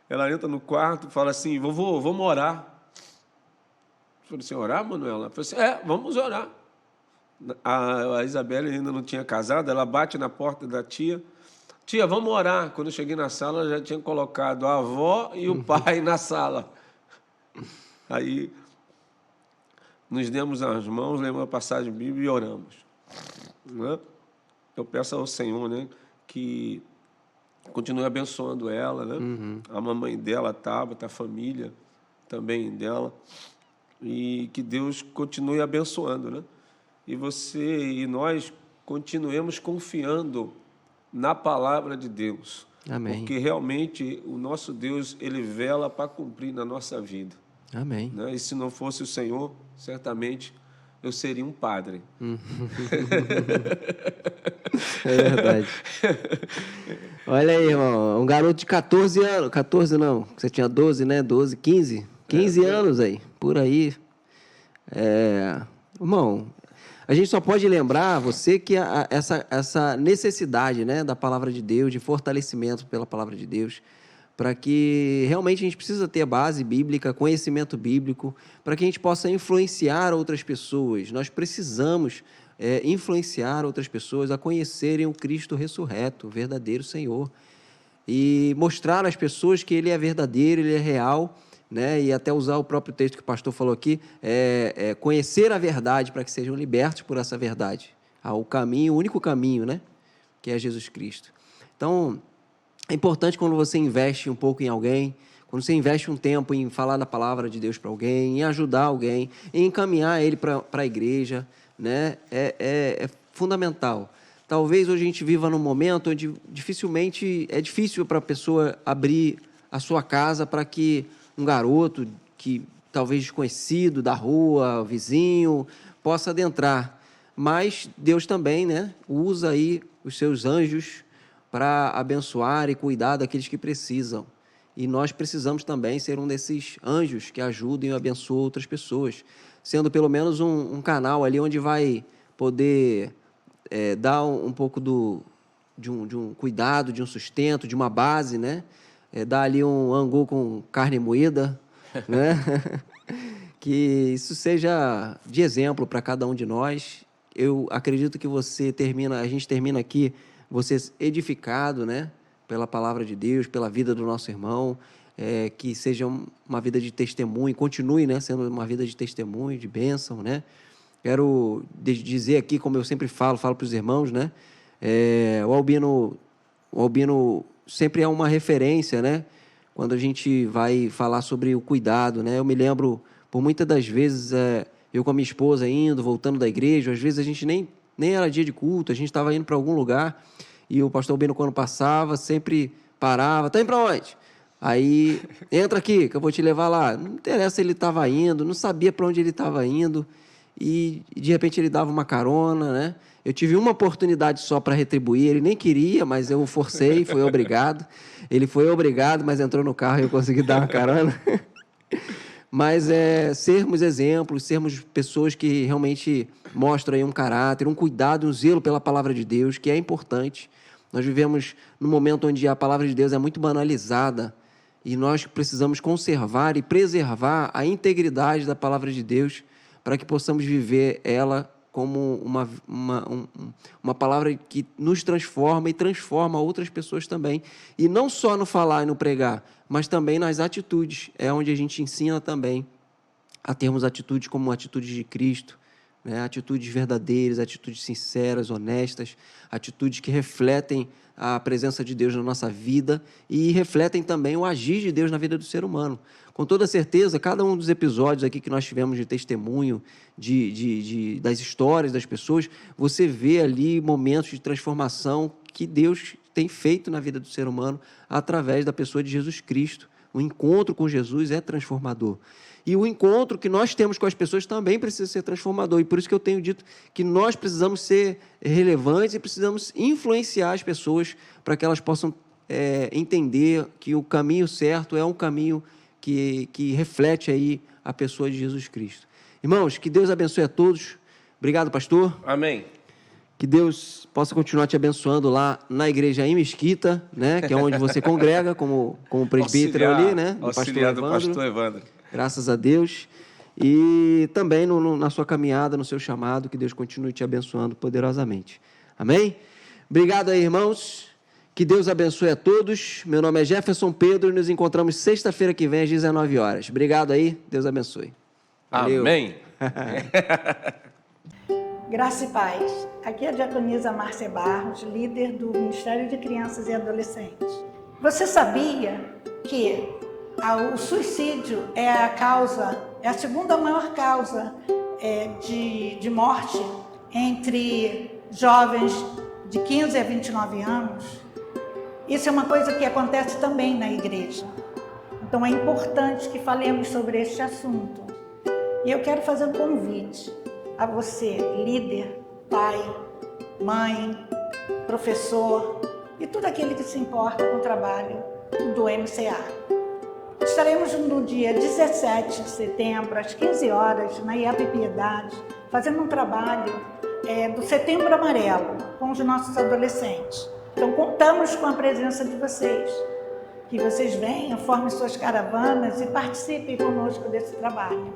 ela entra no quarto e fala assim, vovô, vamos orar. Eu falei assim, orar, Manuela? Ela falou assim, vamos orar. A Isabela ainda não tinha casado, ela bate na porta da tia, tia, vamos orar. Quando eu cheguei na sala, ela já tinha colocado a avó e o pai na sala. Aí, nos demos as mãos, lemos a passagem bíblica e oramos. Né? Eu peço ao Senhor, né, que continue abençoando ela, né? A mamãe dela, a Tabata, a família também dela, e que Deus continue abençoando, né? E você e nós continuemos confiando na palavra de Deus. Amém. Porque realmente o nosso Deus, Ele vela para cumprir na nossa vida. Amém. Né? E se não fosse o Senhor, certamente eu seria um padre. É verdade. Olha aí, irmão, um garoto de 14 anos, 14 não, você tinha 12, né? 12, 15? 15 anos aí, por aí. Irmão, a gente só pode lembrar você que essa necessidade, né, da palavra de Deus, de fortalecimento pela palavra de Deus, para que realmente a gente precisa ter base bíblica, conhecimento bíblico, para que a gente possa influenciar outras pessoas. Nós precisamos influenciar outras pessoas a conhecerem o Cristo ressurreto, o verdadeiro Senhor, e mostrar às pessoas que Ele é verdadeiro, Ele é real, né? E até usar o próprio texto que o pastor falou aqui, conhecer a verdade para que sejam libertos por essa verdade. O caminho, o único caminho, né? Que é Jesus Cristo. Então, é importante quando você investe um pouco em alguém, quando você investe um tempo em falar da palavra de Deus para alguém, em ajudar alguém, em encaminhar ele para a igreja, né? É fundamental. Talvez hoje a gente viva num momento onde dificilmente é difícil para a pessoa abrir a sua casa para que um garoto que talvez desconhecido da rua, vizinho, possa adentrar. Mas Deus também, né, usa aí os seus anjos para abençoar e cuidar daqueles que precisam. E nós precisamos também ser um desses anjos que ajudem e abençoam outras pessoas, sendo pelo menos um canal ali onde vai poder dar um pouco de um cuidado, de um sustento, de uma base, né? Dar ali um angu com carne moída, né? Que isso seja de exemplo para cada um de nós. Eu acredito que a gente termina aqui, você edificado, né? Pela palavra de Deus, pela vida do nosso irmão, que seja uma vida de testemunho, continue, né? Sendo uma vida de testemunho, de bênção, né? Quero dizer aqui, como eu sempre falo para os irmãos, né? O Albino sempre é uma referência, né? Quando a gente vai falar sobre o cuidado, né? Eu me lembro, por muitas das vezes, eu com a minha esposa indo, voltando da igreja, às vezes a gente nem era dia de culto, a gente estava indo para algum lugar e o pastor Albino, quando passava, sempre parava. Tá indo para onde? Aí, entra aqui, que eu vou te levar lá. Não interessa se ele estava indo, não sabia para onde ele estava indo. E de repente ele dava uma carona, né? Eu tive uma oportunidade só para retribuir, ele nem queria, mas eu o forcei, foi obrigado. Ele foi obrigado, mas entrou no carro e eu consegui dar uma carona. Mas sermos exemplos, sermos pessoas que realmente mostram aí um caráter, um cuidado, um zelo pela palavra de Deus, que é importante. Nós vivemos num momento onde a palavra de Deus é muito banalizada e nós precisamos conservar e preservar a integridade da palavra de Deus para que possamos viver ela como uma palavra que nos transforma e transforma outras pessoas também. E não só no falar e no pregar, mas também nas atitudes. É onde a gente ensina também a termos atitudes como atitudes de Cristo, né? Atitudes verdadeiras, atitudes sinceras, honestas, atitudes que refletem a presença de Deus na nossa vida e refletem também o agir de Deus na vida do ser humano. Com toda certeza, cada um dos episódios aqui que nós tivemos de testemunho, das histórias das pessoas, você vê ali momentos de transformação que Deus tem feito na vida do ser humano através da pessoa de Jesus Cristo. O encontro com Jesus é transformador. E o encontro que nós temos com as pessoas também precisa ser transformador. E por isso que eu tenho dito que nós precisamos ser relevantes e precisamos influenciar as pessoas para que elas possam entender que o caminho certo é um caminho que reflete aí a pessoa de Jesus Cristo. Irmãos, que Deus abençoe a todos. Obrigado, pastor. Amém. Que Deus possa continuar te abençoando lá na igreja em Mesquita, né? Que é onde você congrega como presbítero ali, né? Do pastor Evandro. Graças a Deus. E também na sua caminhada, no seu chamado, que Deus continue te abençoando poderosamente. Amém? Obrigado aí, irmãos. Que Deus abençoe a todos. Meu nome é Jefferson Pedro e nos encontramos sexta-feira que vem às 19 horas. Obrigado aí. Deus abençoe. Valeu. Amém. Graça e paz. Aqui é a diaconisa Márcia Barros, líder do Ministério de Crianças e Adolescentes. Você sabia que o suicídio é a segunda maior causa de morte entre jovens de 15 a 29 anos? Isso é uma coisa que acontece também na igreja. Então é importante que falemos sobre este assunto. E eu quero fazer um convite a você, líder, pai, mãe, professor e todo aquele que se importa com o trabalho do MCA. Estaremos no dia 17 de setembro, às 15 horas, na IAP Piedade, fazendo um trabalho do Setembro Amarelo com os nossos adolescentes. Então, contamos com a presença de vocês, que vocês venham, formem suas caravanas e participem conosco desse trabalho.